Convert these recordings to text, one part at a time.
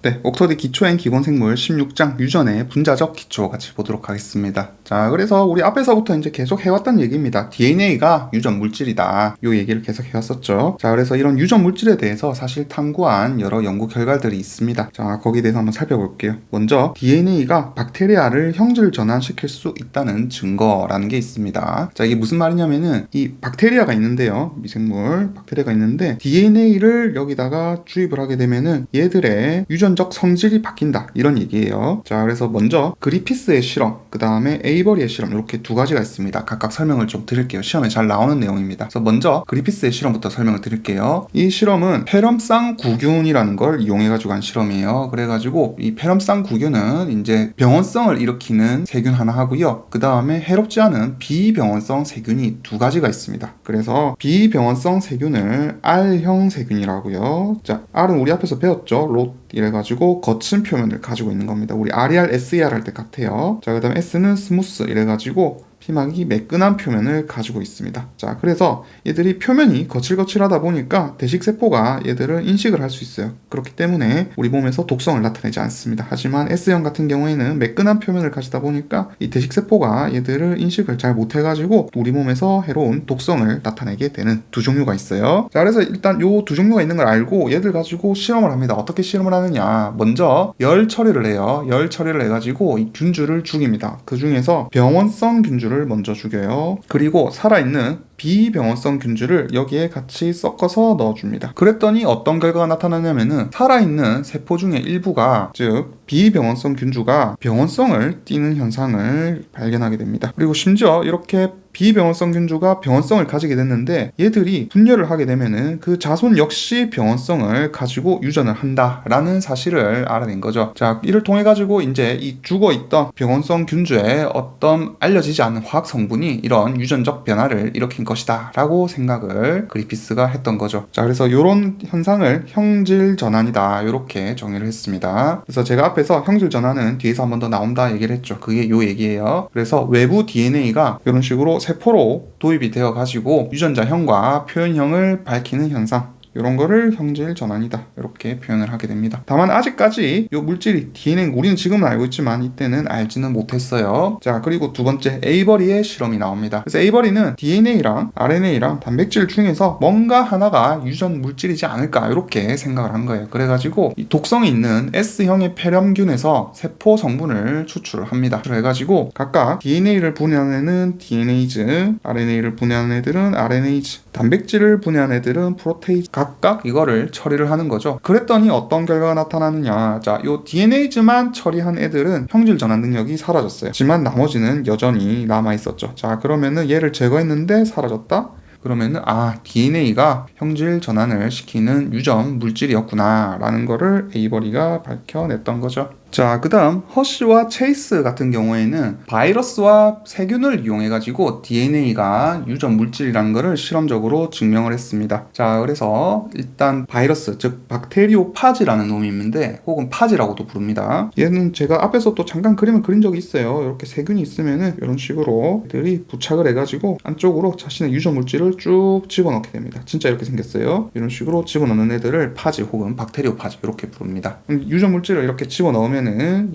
네, 옥토디 기초엔 기본생물 16장 유전의 분자적 기초 같이 보도록 하겠습니다. 자, 그래서 우리 앞에서부터 이제 계속 해왔던 얘기입니다. DNA가 유전 물질이다. 요 얘기를 계속 해왔었죠. 자, 그래서 이런 유전 물질에 대해서 사실 탐구한 여러 연구 결과들이 있습니다. 자, 거기에 대해서 한번 살펴볼게요. 먼저 DNA가 박테리아를 형질 전환시킬 수 있다는 증거라는 게 있습니다. 자, 이게 무슨 말이냐면은 이 박테리아가 있는데요. 미생물 박테리아가 있는데 DNA를 여기다가 주입을 하게 되면은 얘들의 유전적 성질이 바뀐다 이런 얘기예요. 자, 그래서 먼저 그리피스의 실험, 그 다음에 에이버리의 실험 이렇게 두 가지가 있습니다. 각각 설명을 좀 드릴게요. 시험에 잘 나오는 내용입니다. 그래서 먼저 그리피스의 실험부터 설명을 드릴게요. 이 실험은 페럼상 구균이라는 걸 이용해가지고 한 실험이에요. 그래가지고 이 페럼상 구균은 이제 병원성을 일으키는 세균 하나 하고요. 그 다음에 해롭지 않은 비병원성 세균이 두 가지가 있습니다. 그래서 비병원성 세균을 R형 세균이라고요. 자, R은 우리 앞에서 배웠죠. 롯 이래가지고 거친 표면을 가지고 있는 겁니다. 우리 RER, SER 할 때 같아요. 자, 그 다음에 S는 스무스 이래가지고 피막이 매끈한 표면을 가지고 있습니다. 자, 그래서 얘들이 표면이 거칠거칠하다 보니까 대식세포가 얘들을 인식을 할 수 있어요. 그렇기 때문에 우리 몸에서 독성을 나타내지 않습니다. 하지만 S형 같은 경우에는 매끈한 표면을 가지다 보니까 이 대식세포가 얘들을 인식을 잘 못해가지고 우리 몸에서 해로운 독성을 나타내게 되는 두 종류가 있어요. 자, 그래서 일단 요 두 종류가 있는 걸 알고 얘들 가지고 실험을 합니다. 어떻게 실험을 하느냐. 먼저 열 처리를 해요. 열 처리를 해가지고 이 균주를 죽입니다. 그 중에서 병원성 균주를 먼저 죽여요. 그리고 살아있는 비병원성 균주를 여기에 같이 섞어서 넣어줍니다. 그랬더니 어떤 결과가 나타나냐면은 살아있는 세포 중에 일부가, 즉 비병원성 균주가 병원성을 띠는 현상을 발견하게 됩니다. 그리고 심지어 이렇게 비병원성 균주가 병원성을 가지게 됐는데 얘들이 분열을 하게 되면은 그 자손 역시 병원성을 가지고 유전을 한다라는 사실을 알아낸 거죠. 자, 이를 통해 가지고 이제 이 죽어있던 병원성 균주의 어떤 알려지지 않은 화학 성분이 이런 유전적 변화를 일으킨 것이다 라고 생각을 그리피스가 했던 거죠. 자, 그래서 이런 현상을 형질 전환이다 이렇게 정의를 했습니다. 그래서 제가 앞에서 형질 전환은 뒤에서 한 번 더 나온다 얘기를 했죠. 그게 요 얘기예요. 그래서 외부 DNA가 이런 식으로 세포로 도입이 되어 가지고 유전자형과 표현형을 밝히는 현상, 이런 거를 형질 전환이다 이렇게 표현을 하게 됩니다. 다만 아직까지 이 물질이 DNA, 우리는 지금은 알고 있지만 이때는 알지는 못했어요. 자, 그리고 두 번째 에이버리의 실험이 나옵니다. 그래서 에이버리는 DNA랑 RNA랑 단백질 중에서 뭔가 하나가 유전 물질이지 않을까 이렇게 생각을 한 거예요. 그래가지고 이 독성이 있는 S형의 폐렴균에서 세포 성분을 추출을 합니다. 그래가지고 각각 DNA를 분해하는 DNase, RNA를 분해하는 애들은 RNase, 단백질을 분해하는 애들은 프로테이즈, 각각 이거를 처리를 하는 거죠. 그랬더니 어떤 결과가 나타나느냐. 자, 요 DNase만 처리한 애들은 형질 전환 능력이 사라졌어요. 하지만 나머지는 여전히 남아 있었죠. 자, 그러면은 얘를 제거했는데 사라졌다? 그러면은 DNA가 형질 전환을 시키는 유전 물질이었구나 라는 거를 에이버리가 밝혀냈던 거죠. 자, 그 다음 허쉬와 체이스 같은 경우에는 바이러스와 세균을 이용해가지고 DNA가 유전 물질이라는 것을 실험적으로 증명을 했습니다. 자, 그래서 일단 바이러스, 즉 박테리오파지라는 놈이 있는데 혹은 파지라고도 부릅니다. 얘는 제가 앞에서 또 잠깐 그림을 그린 적이 있어요. 이렇게 세균이 있으면은 이런 식으로 애들이 부착을 해가지고 안쪽으로 자신의 유전 물질을 쭉 집어넣게 됩니다. 진짜 이렇게 생겼어요. 이런 식으로 집어넣는 애들을 파지 혹은 박테리오파지 이렇게 부릅니다. 유전 물질을 이렇게 집어넣으면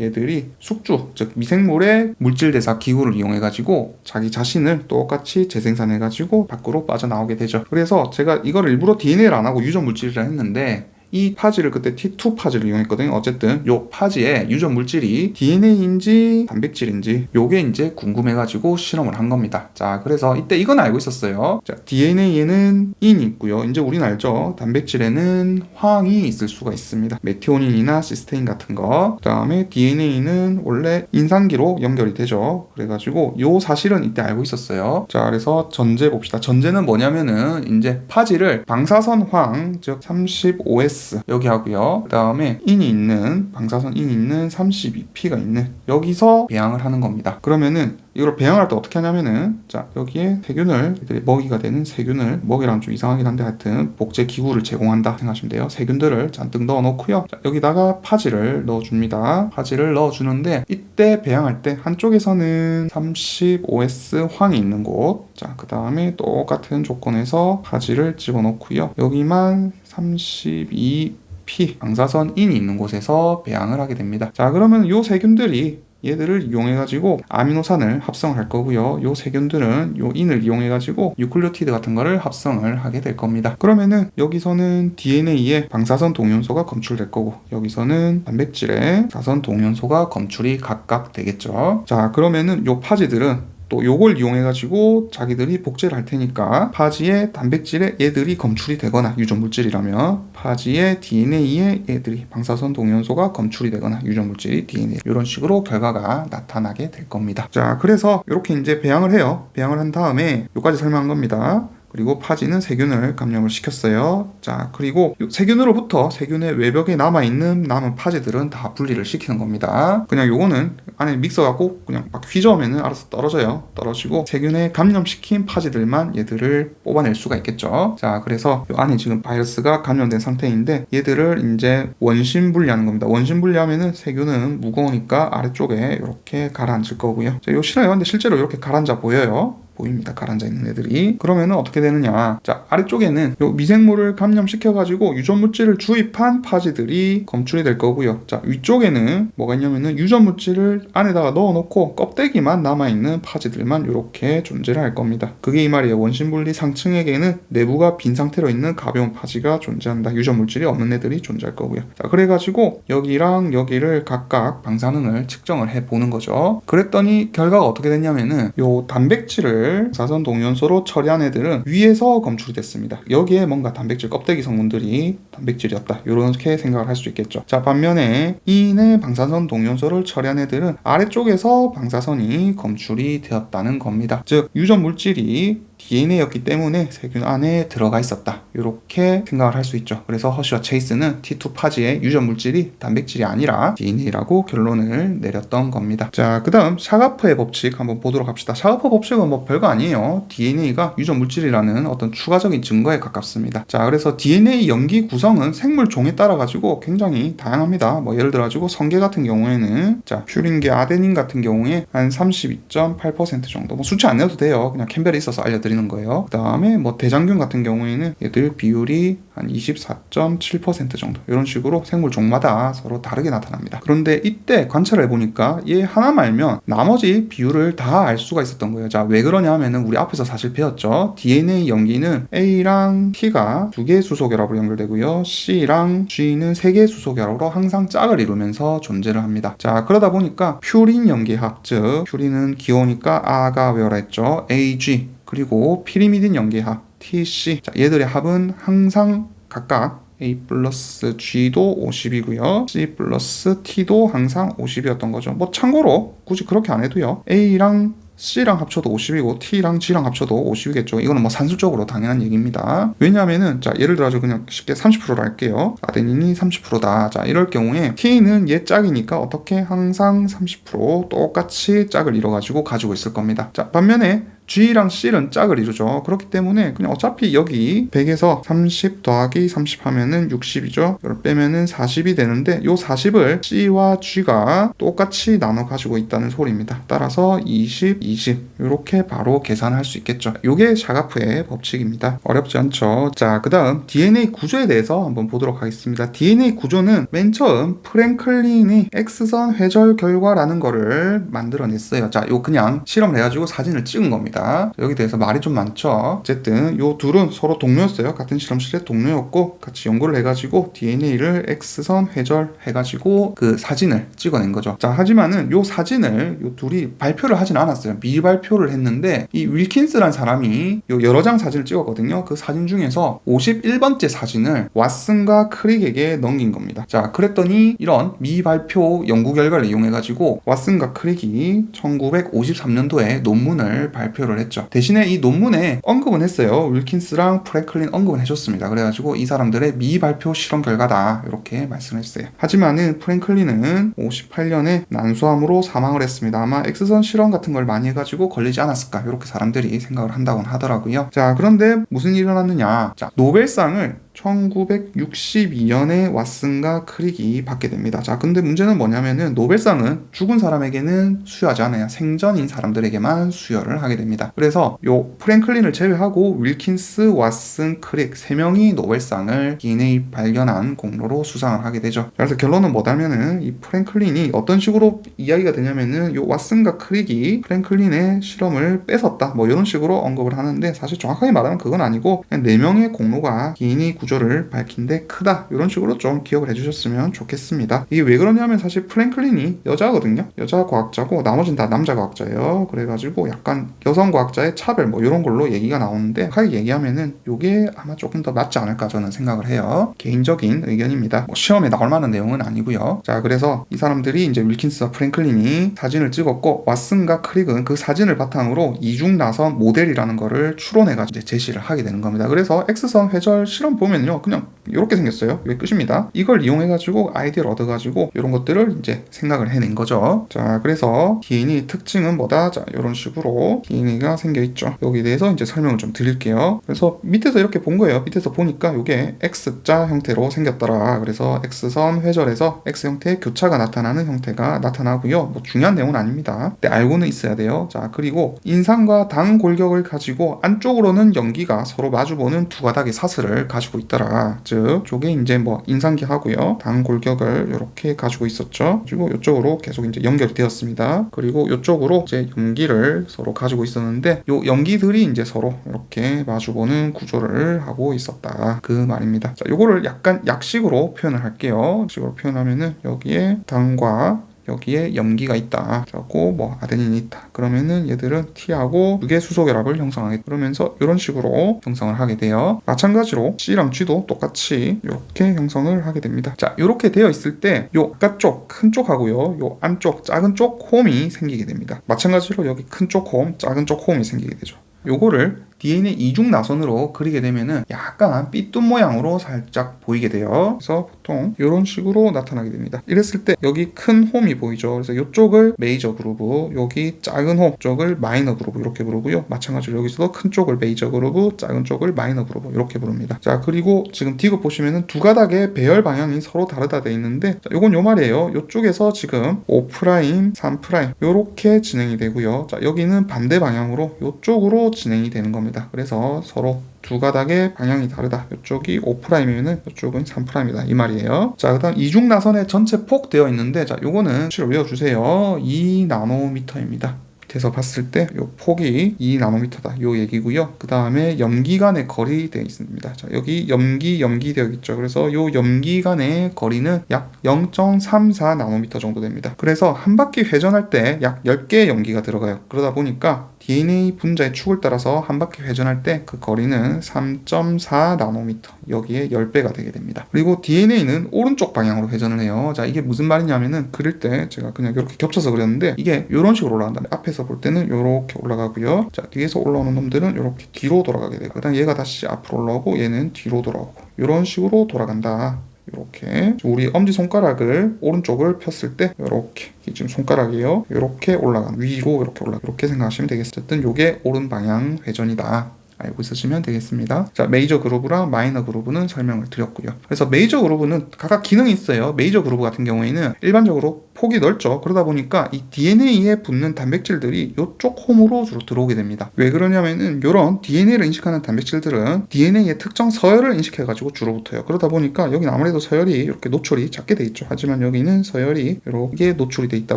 얘들이 숙주, 즉 미생물의 물질대사 기구를 이용해가지고 자기 자신을 똑같이 재생산해가지고 밖으로 빠져나오게 되죠. 그래서 제가 이걸 일부러 DNA를 안 하고 유전 물질이라 했는데 이 파지를 그때 T2 파지를 이용했거든요. 어쨌든 요 파지에 유전 물질이 DNA인지 단백질인지 요게 이제 궁금해가지고 실험을 한 겁니다. 자, 그래서 이때 이건 알고 있었어요. 자, DNA에는 인이 있고요. 이제 우리는 알죠. 단백질에는 황이 있을 수가 있습니다. 메티오닌이나 시스테인 같은 거. 그 다음에 DNA는 원래 인산기로 연결이 되죠. 그래가지고 요 사실은 이때 알고 있었어요. 자, 그래서 전제 봅시다. 전제는 뭐냐면은 이제 파지를 방사선 황, 즉 35S 여기 하고요. 그 다음에 인이 있는 방사선 인이 있는 32P가 있는 여기서 배양을 하는 겁니다. 그러면은 이걸 배양할 때 어떻게 하냐면은 자, 여기에 세균을, 애들이 먹이가 되는 세균을, 먹이랑 좀 이상하긴 한데 하여튼 복제 기구를 제공한다 생각하시면 돼요. 세균들을 잔뜩 넣어 놓고요. 자, 여기다가 파지를 넣어줍니다. 파지를 넣어주는데 이때 배양할 때 한쪽에서는 35S 황이 있는 곳, 자, 그 다음에 똑같은 조건에서 파지를 집어넣고요. 여기만 32 P 방사선 인이 있는 곳에서 배양을 하게 됩니다. 자, 그러면 요 세균들이 얘들을 이용해가지고 아미노산을 합성을 할 거고요. 요 세균들은 요 인을 이용해가지고 뉴클리오티드 같은 거를 합성을 하게 될 겁니다. 그러면은 여기서는 DNA에 방사선 동위원소가 검출될 거고, 여기서는 단백질에 방사선 동위원소가 검출이 각각 되겠죠. 자, 그러면은 요 파지들은 또 요걸 이용해가지고 자기들이 복제를 할 테니까 파지의 단백질에 얘들이 검출이 되거나 유전물질이라면 파지의 DNA에 얘들이 방사선 동위원소가 검출이 되거나 유전물질이 DNA, 이런 식으로 결과가 나타나게 될 겁니다. 자, 그래서 이렇게 이제 배양을 해요. 배양을 한 다음에 요까지 설명한 겁니다. 그리고 파지는 세균을 감염을 시켰어요. 자, 그리고 세균으로부터 세균의 외벽에 남은 파지들은 다 분리를 시키는 겁니다. 그냥 요거는 안에 믹서갖고 그냥 막 휘저으면 알아서 떨어져요. 떨어지고 세균에 감염시킨 파지들만 얘들을 뽑아낼 수가 있겠죠. 자, 그래서 요 안에 지금 바이러스가 감염된 상태인데 얘들을 이제 원심 분리하는 겁니다. 원심 분리하면은 세균은 무거우니까 아래쪽에 이렇게 가라앉을 거고요. 자, 요 실화요. 근데 실제로 이렇게 가라앉아 보여요. 보입니다. 가라앉아 있는 애들이. 그러면은 어떻게 되느냐. 자, 아래쪽에는 요 미생물을 감염시켜가지고 유전물질을 주입한 파지들이 검출이 될 거고요. 자, 위쪽에는 뭐가 있냐면은 유전물질을 안에다가 넣어놓고 껍데기만 남아있는 파지들만 이렇게 존재를 할 겁니다. 그게 이 말이에요. 원심분리 상층에게는 내부가 빈 상태로 있는 가벼운 파지가 존재한다. 유전물질이 없는 애들이 존재할 거고요. 자, 그래가지고 여기랑 여기를 각각 방사능을 측정을 해보는 거죠. 그랬더니 결과가 어떻게 됐냐면은 요 단백질을 방사선 동위원소로 처리한 애들은 위에서 검출이 됐습니다. 여기에 뭔가 단백질 껍데기 성분들이 단백질이었다. 이렇게 생각을 할 수 있겠죠. 자, 반면에 인의 방사선 동위원소를 처리한 애들은 아래쪽에서 방사선이 검출이 되었다는 겁니다. 즉, 유전 물질이 DNA였기 때문에 세균 안에 들어가 있었다. 이렇게 생각을 할 수 있죠. 그래서 허쉬와 체이스는 T2 파지의 유전 물질이 단백질이 아니라 DNA라고 결론을 내렸던 겁니다. 자, 그 다음 샤가프의 법칙 한번 보도록 합시다. 샤가프 법칙은 뭐 별거 아니에요. DNA가 유전 물질이라는 어떤 추가적인 증거에 가깝습니다. 자, 그래서 DNA 염기 구성은 생물 종에 따라 가지고 굉장히 다양합니다. 뭐 예를 들어 가지고 성게 같은 경우에는 자, 퓨린계 아데닌 같은 경우에 한 32.8% 정도, 뭐 수치 안 내도 돼요. 그냥 캠벨에 있어서 알려드리는 거예요. 그 다음에 뭐 대장균 같은 경우에는 얘들 비율이 한 24.7% 정도, 이런 식으로 생물 종마다 서로 다르게 나타납니다. 그런데 이때 관찰을 해보니까 얘 하나만 알면 나머지 비율을 다 알 수가 있었던 거예요. 자, 왜 그러냐 하면은 우리 앞에서 사실 배웠죠. DNA 염기는 A랑 T가 2개의 수소결합으로 연결되고요. C랑 G는 3개의 수소결합으로 항상 짝을 이루면서 존재를 합니다. 자, 그러다 보니까 퓨린 염기합, 즉 퓨린은 귀여우니까 A가 외워라 했죠. AG, 그리고 피리미딘 염기합 TC. 자, 얘들의 합은 항상 각각 A 플러스 G도 50이고요. C 플러스 T도 항상 50이었던 거죠. 뭐 참고로 굳이 그렇게 안 해도요. A랑 C랑 합쳐도 50이고 T랑 G랑 합쳐도 50이겠죠. 이거는 뭐 산술적으로 당연한 얘기입니다. 왜냐하면은 자, 예를 들어서 그냥 쉽게 30%로 할게요. 아데닌이 30%다. 자, 이럴 경우에 T는 얘 짝이니까 어떻게 항상 30% 똑같이 짝을 이뤄가지고 가지고 있을 겁니다. 자, 반면에 G랑 C는 짝을 이루죠. 그렇기 때문에 그냥 어차피 여기 100에서 30 더하기 30 하면은 60이죠. 이걸 빼면은 40이 되는데 요 40을 C와 G가 똑같이 나눠 가지고 있다는 소리입니다. 따라서 20, 20 이렇게 바로 계산할 수 있겠죠. 요게 샤가프의 법칙입니다. 어렵지 않죠. 자, 그 다음 DNA 구조에 대해서 한번 보도록 하겠습니다. DNA 구조는 맨 처음 프랭클린이 X선 회절 결과라는 거를 만들어냈어요. 자, 요 그냥 실험을 해가지고 사진을 찍은 겁니다. 여기 대해서 말이 좀 많죠. 어쨌든 요 둘은 서로 동료였어요. 같은 실험실에 동료였고 같이 연구를 해가지고 DNA를 X선 회절 해가지고 그 사진을 찍어낸 거죠. 자, 하지만은 요 사진을 요 둘이 발표를 하진 않았어요. 미발표를 했는데 이 윌킨스라는 사람이 요 여러 장 사진을 찍었거든요. 그 사진 중에서 51번째 사진을 왓슨과 크릭에게 넘긴 겁니다. 자, 그랬더니 이런 미발표 연구 결과를 이용해가지고 왓슨과 크릭이 1953년도에 논문을 발표를 했죠. 대신에 이 논문에 언급은 했어요. 윌킨스랑 프랭클린 언급은 해줬습니다. 그래가지고 이 사람들의 미발표 실험 결과다 이렇게 말씀했어요. 하지만은 프랭클린은 58년에 난소암으로 사망을 했습니다. 아마 X선 실험 같은 걸 많이 해가지고 걸리지 않았을까 이렇게 사람들이 생각을 한다고 하더라고요. 자, 그런데 무슨 일이 일어났느냐. 자, 노벨상을 1962년에 왓슨과 크릭이 받게 됩니다. 자, 근데 문제는 뭐냐면은 노벨상은 죽은 사람에게는 수여하지 않아요. 생전인 사람들에게만 수여를 하게 됩니다. 그래서 요 프랭클린을 제외하고 윌킨스, 왓슨, 크릭 3명이 노벨상을 DNA 발견한 공로로 수상을 하게 되죠. 그래서 결론은 뭐냐면은 이 프랭클린이 어떤 식으로 이야기가 되냐면은 요 왓슨과 크릭이 프랭클린의 실험을 뺏었다. 뭐 이런 식으로 언급을 하는데 사실 정확하게 말하면 그건 아니고 그냥 4명의 공로가 DNA 구조를 밝힌 데 크다. 이런 식으로 좀 기억을 해주셨으면 좋겠습니다. 이게 왜 그러냐면 사실 프랭클린이 여자거든요. 여자 과학자고 나머지는 다 남자 과학자예요. 그래가지고 약간 여성 과학자의 차별 뭐 이런 걸로 얘기가 나오는데 정확하게 얘기하면은 이게 아마 조금 더 맞지 않을까 저는 생각을 해요. 개인적인 의견입니다. 뭐 시험에 나올 만한 내용은 아니고요. 자, 그래서 이 사람들이 이제 윌킨스와 프랭클린이 사진을 찍었고 왓슨과 크릭은 그 사진을 바탕으로 이중 나선 모델이라는 거를 추론해가지고 이제 제시를 하게 되는 겁니다. 그래서 X선 회절 실험 보면요, 그냥 이렇게 생겼어요. 이게 끝입니다. 이걸 이용해가지고 아이디어를 얻어가지고 이런 것들을 이제 생각을 해낸 거죠. 자, 그래서 DNA 특징은 뭐다? 자, 이런 식으로 DNA가 생겨있죠. 여기에 대해서 이제 설명을 좀 드릴게요. 그래서 밑에서 이렇게 본 거예요. 밑에서 보니까 이게 X자 형태로 생겼더라. 그래서 X선 회절에서 X 형태의 교차가 나타나는 형태가 나타나고요. 뭐 중요한 내용은 아닙니다. 근데 알고는 있어야 돼요. 자, 그리고 인상과 당 골격을 가지고 안쪽으로는 연기가 서로 마주보는 두 가닥의 사슬을 가지고 있더라. 즉, 저게 이제 뭐 인상기하고요. 당 골격을 이렇게 가지고 있었죠. 그리고 이쪽으로 계속 이제 연결되었습니다. 그리고 이쪽으로 이제 연기를 서로 가지고 있었는데 요 연기들이 이제 서로 이렇게 마주보는 구조를 하고 있었다. 그 말입니다. 자, 요거를 약간 약식으로 표현을 할게요. 약식으로 표현하면은 여기에 당과 여기에 염기가 있다. 그리고 뭐 아데닌이 있다. 그러면은 얘들은 T하고 두 개 수소 결합을 형성하게 그러면서 이런 식으로 형성을 하게 돼요. 마찬가지로 C랑 G도 똑같이 이렇게 형성을 하게 됩니다. 자, 이렇게 되어 있을 때 요 바깥쪽 큰 쪽하고요, 요 안쪽 작은 쪽 홈이 생기게 됩니다. 마찬가지로 여기 큰 쪽 홈, 작은 쪽 홈이 생기게 되죠. 요거를 DNA 이중 나선으로 그리게 되면은 약간 삐뚤 모양으로 살짝 보이게 돼요. 그래서 보통 이런 식으로 나타나게 됩니다. 이랬을 때 여기 큰 홈이 보이죠. 그래서 이쪽을 메이저 그루브, 여기 작은 홈 쪽을 마이너 그루브 이렇게 부르고요. 마찬가지로 여기서도 큰 쪽을 메이저 그루브, 작은 쪽을 마이너 그루브 이렇게 부릅니다. 자, 그리고 지금 디귿 보시면은 두 가닥의 배열 방향이 서로 다르다 돼 있는데, 자, 요건 요 말이에요. 요쪽에서 지금 5', 3' 요렇게 진행이 되고요. 자, 여기는 반대 방향으로 요쪽으로 진행이 되는 겁니다. 그래서 서로 두 가닥의 방향이 다르다. 이쪽이 5'이면은 이쪽은 3'이다. 이 말이에요. 자, 그다음 이중 나선의 전체 폭 되어 있는데, 자, 요거는 실로 외워주세요. 2나노미터입니다. 밑에서 봤을 때 요 폭이 2나노미터다. 요 얘기고요. 그 다음에 염기 간의 거리 되어 있습니다. 자, 여기 염기 되어 있죠. 그래서 요 염기 간의 거리는 약 0.34나노미터 정도 됩니다. 그래서 한 바퀴 회전할 때 약 10개의 염기가 들어가요. 그러다 보니까 DNA 분자의 축을 따라서 한 바퀴 회전할 때 그 거리는 3.4나노미터, 여기에 10배가 되게 됩니다. 그리고 DNA는 오른쪽 방향으로 회전을 해요. 자, 이게 무슨 말이냐면은 그릴 때 제가 그냥 이렇게 겹쳐서 그렸는데 이게 이런 식으로 올라간다. 앞에서 볼 때는 이렇게 올라가고요. 자, 뒤에서 올라오는 놈들은 이렇게 뒤로 돌아가게 되고, 그다음 얘가 다시 앞으로 올라오고 얘는 뒤로 돌아오고 이런 식으로 돌아간다. 이렇게 우리 엄지손가락을 오른쪽을 폈을 때 이렇게 지금 손가락이에요. 이렇게 올라가는, 위로 이렇게 올라가, 이렇게 생각하시면 되겠어요. 어쨌든 이게 오른 방향 회전이다. 알고 있으시면 되겠습니다. 자, 메이저 그루브랑 마이너 그루브는 설명을 드렸고요. 그래서 메이저 그루브는 각각 기능이 있어요. 메이저 그루브 같은 경우에는 일반적으로 폭이 넓죠. 그러다 보니까 이 DNA에 붙는 단백질들이 이쪽 홈으로 주로 들어오게 됩니다. 왜 그러냐면은 이런 DNA를 인식하는 단백질들은 DNA의 특정 서열을 인식해가지고 주로 붙어요. 그러다 보니까 여기는 아무래도 서열이 이렇게 노출이 작게 돼 있죠. 하지만 여기는 서열이 이렇게 노출이 돼 있다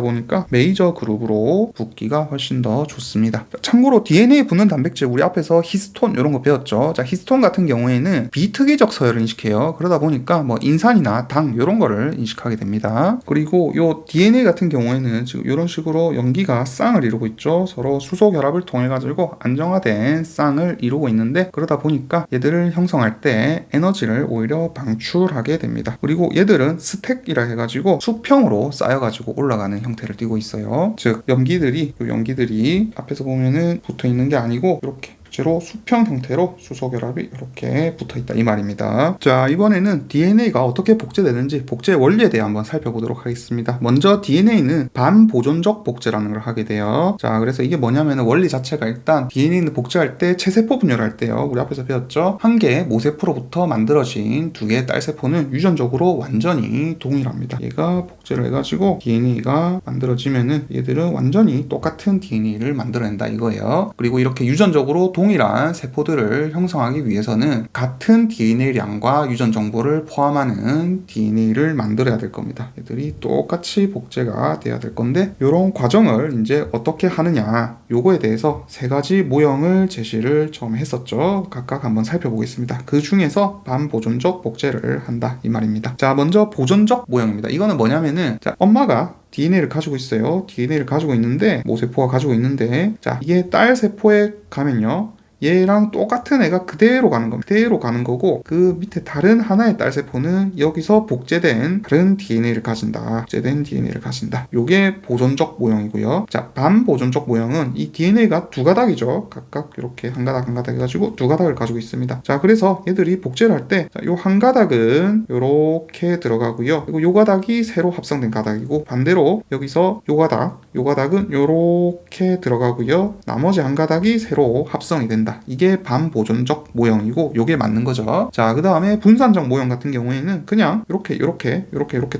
보니까 메이저 그루브로 붙기가 훨씬 더 좋습니다. 참고로 DNA에 붙는 단백질, 우리 앞에서 히스톤 이런 거 배웠죠. 자, 히스톤 같은 경우에는 비특이적 서열을 인식해요. 그러다 보니까 뭐 인산이나 당 이런 거를 인식하게 됩니다. 그리고 요 DNA 같은 경우에는 지금 이런 식으로 염기가 쌍을 이루고 있죠. 서로 수소 결합을 통해 가지고 안정화된 쌍을 이루고 있는데, 그러다 보니까 얘들을 형성할 때 에너지를 오히려 방출하게 됩니다. 그리고 얘들은 스택이라 해가지고 수평으로 쌓여가지고 올라가는 형태를 띠고 있어요. 즉, 염기들이 앞에서 보면은 붙어 있는 게 아니고 이렇게 실제로 수평 형태로 수소 결합이 이렇게 붙어 있다 이 말입니다. 자, 이번에는 DNA가 어떻게 복제되는지 복제 원리에 대해 한번 살펴보도록 하겠습니다. 먼저 DNA는 반보존적 복제라는 걸 하게 돼요. 자, 그래서 이게 뭐냐면 원리 자체가 일단 DNA는 복제할 때 체세포 분열할 때요. 우리 앞에서 배웠죠? 한 개의 모세포로부터 만들어진 두 개의 딸세포는 유전적으로 완전히 동일합니다. 얘가 복제를 해가지고 DNA가 만들어지면은 얘들은 완전히 똑같은 DNA를 만들어낸다 이거예요. 그리고 이렇게 유전적으로 동일한 세포들을 형성하기 위해서는 같은 DNA량과 유전 정보를 포함하는 DNA를 만들어야 될 겁니다. 얘들이 똑같이 복제가 돼야 될 건데 이런 과정을 이제 어떻게 하느냐 요거에 대해서 세 가지 모형을 제시를 처음에 했었죠. 각각 한번 살펴보겠습니다. 그 중에서 반보존적 복제를 한다 이 말입니다. 자, 먼저 보존적 모형입니다. 이거는 뭐냐면은 자, 엄마가 DNA를 가지고 있어요. DNA를 가지고 있는데 모세포가 가지고 있는데 자, 이게 딸 세포에 가면요. 얘랑 똑같은 애가 그대로 가는 겁니다. 그대로 가는 거고 그 밑에 다른 하나의 딸세포는 여기서 복제된 다른 DNA를 가진다. 복제된 DNA를 가진다. 요게 보존적 모형이고요. 자, 반보존적 모형은 이 DNA가 두 가닥이죠. 각각 이렇게 한 가닥 한 가닥 해가지고 두 가닥을 가지고 있습니다. 자, 그래서 얘들이 복제를 할 때 요 한 가닥은 요렇게 들어가고요. 그리고 요 가닥이 새로 합성된 가닥이고 반대로 여기서 요 가닥은 요렇게 들어가고요. 나머지 한 가닥이 새로 합성이 된다. 이게 반보존적 모형이고 요게 맞는 거죠. 자, 그 다음에 분산적 모형 같은 경우에는 그냥 이렇게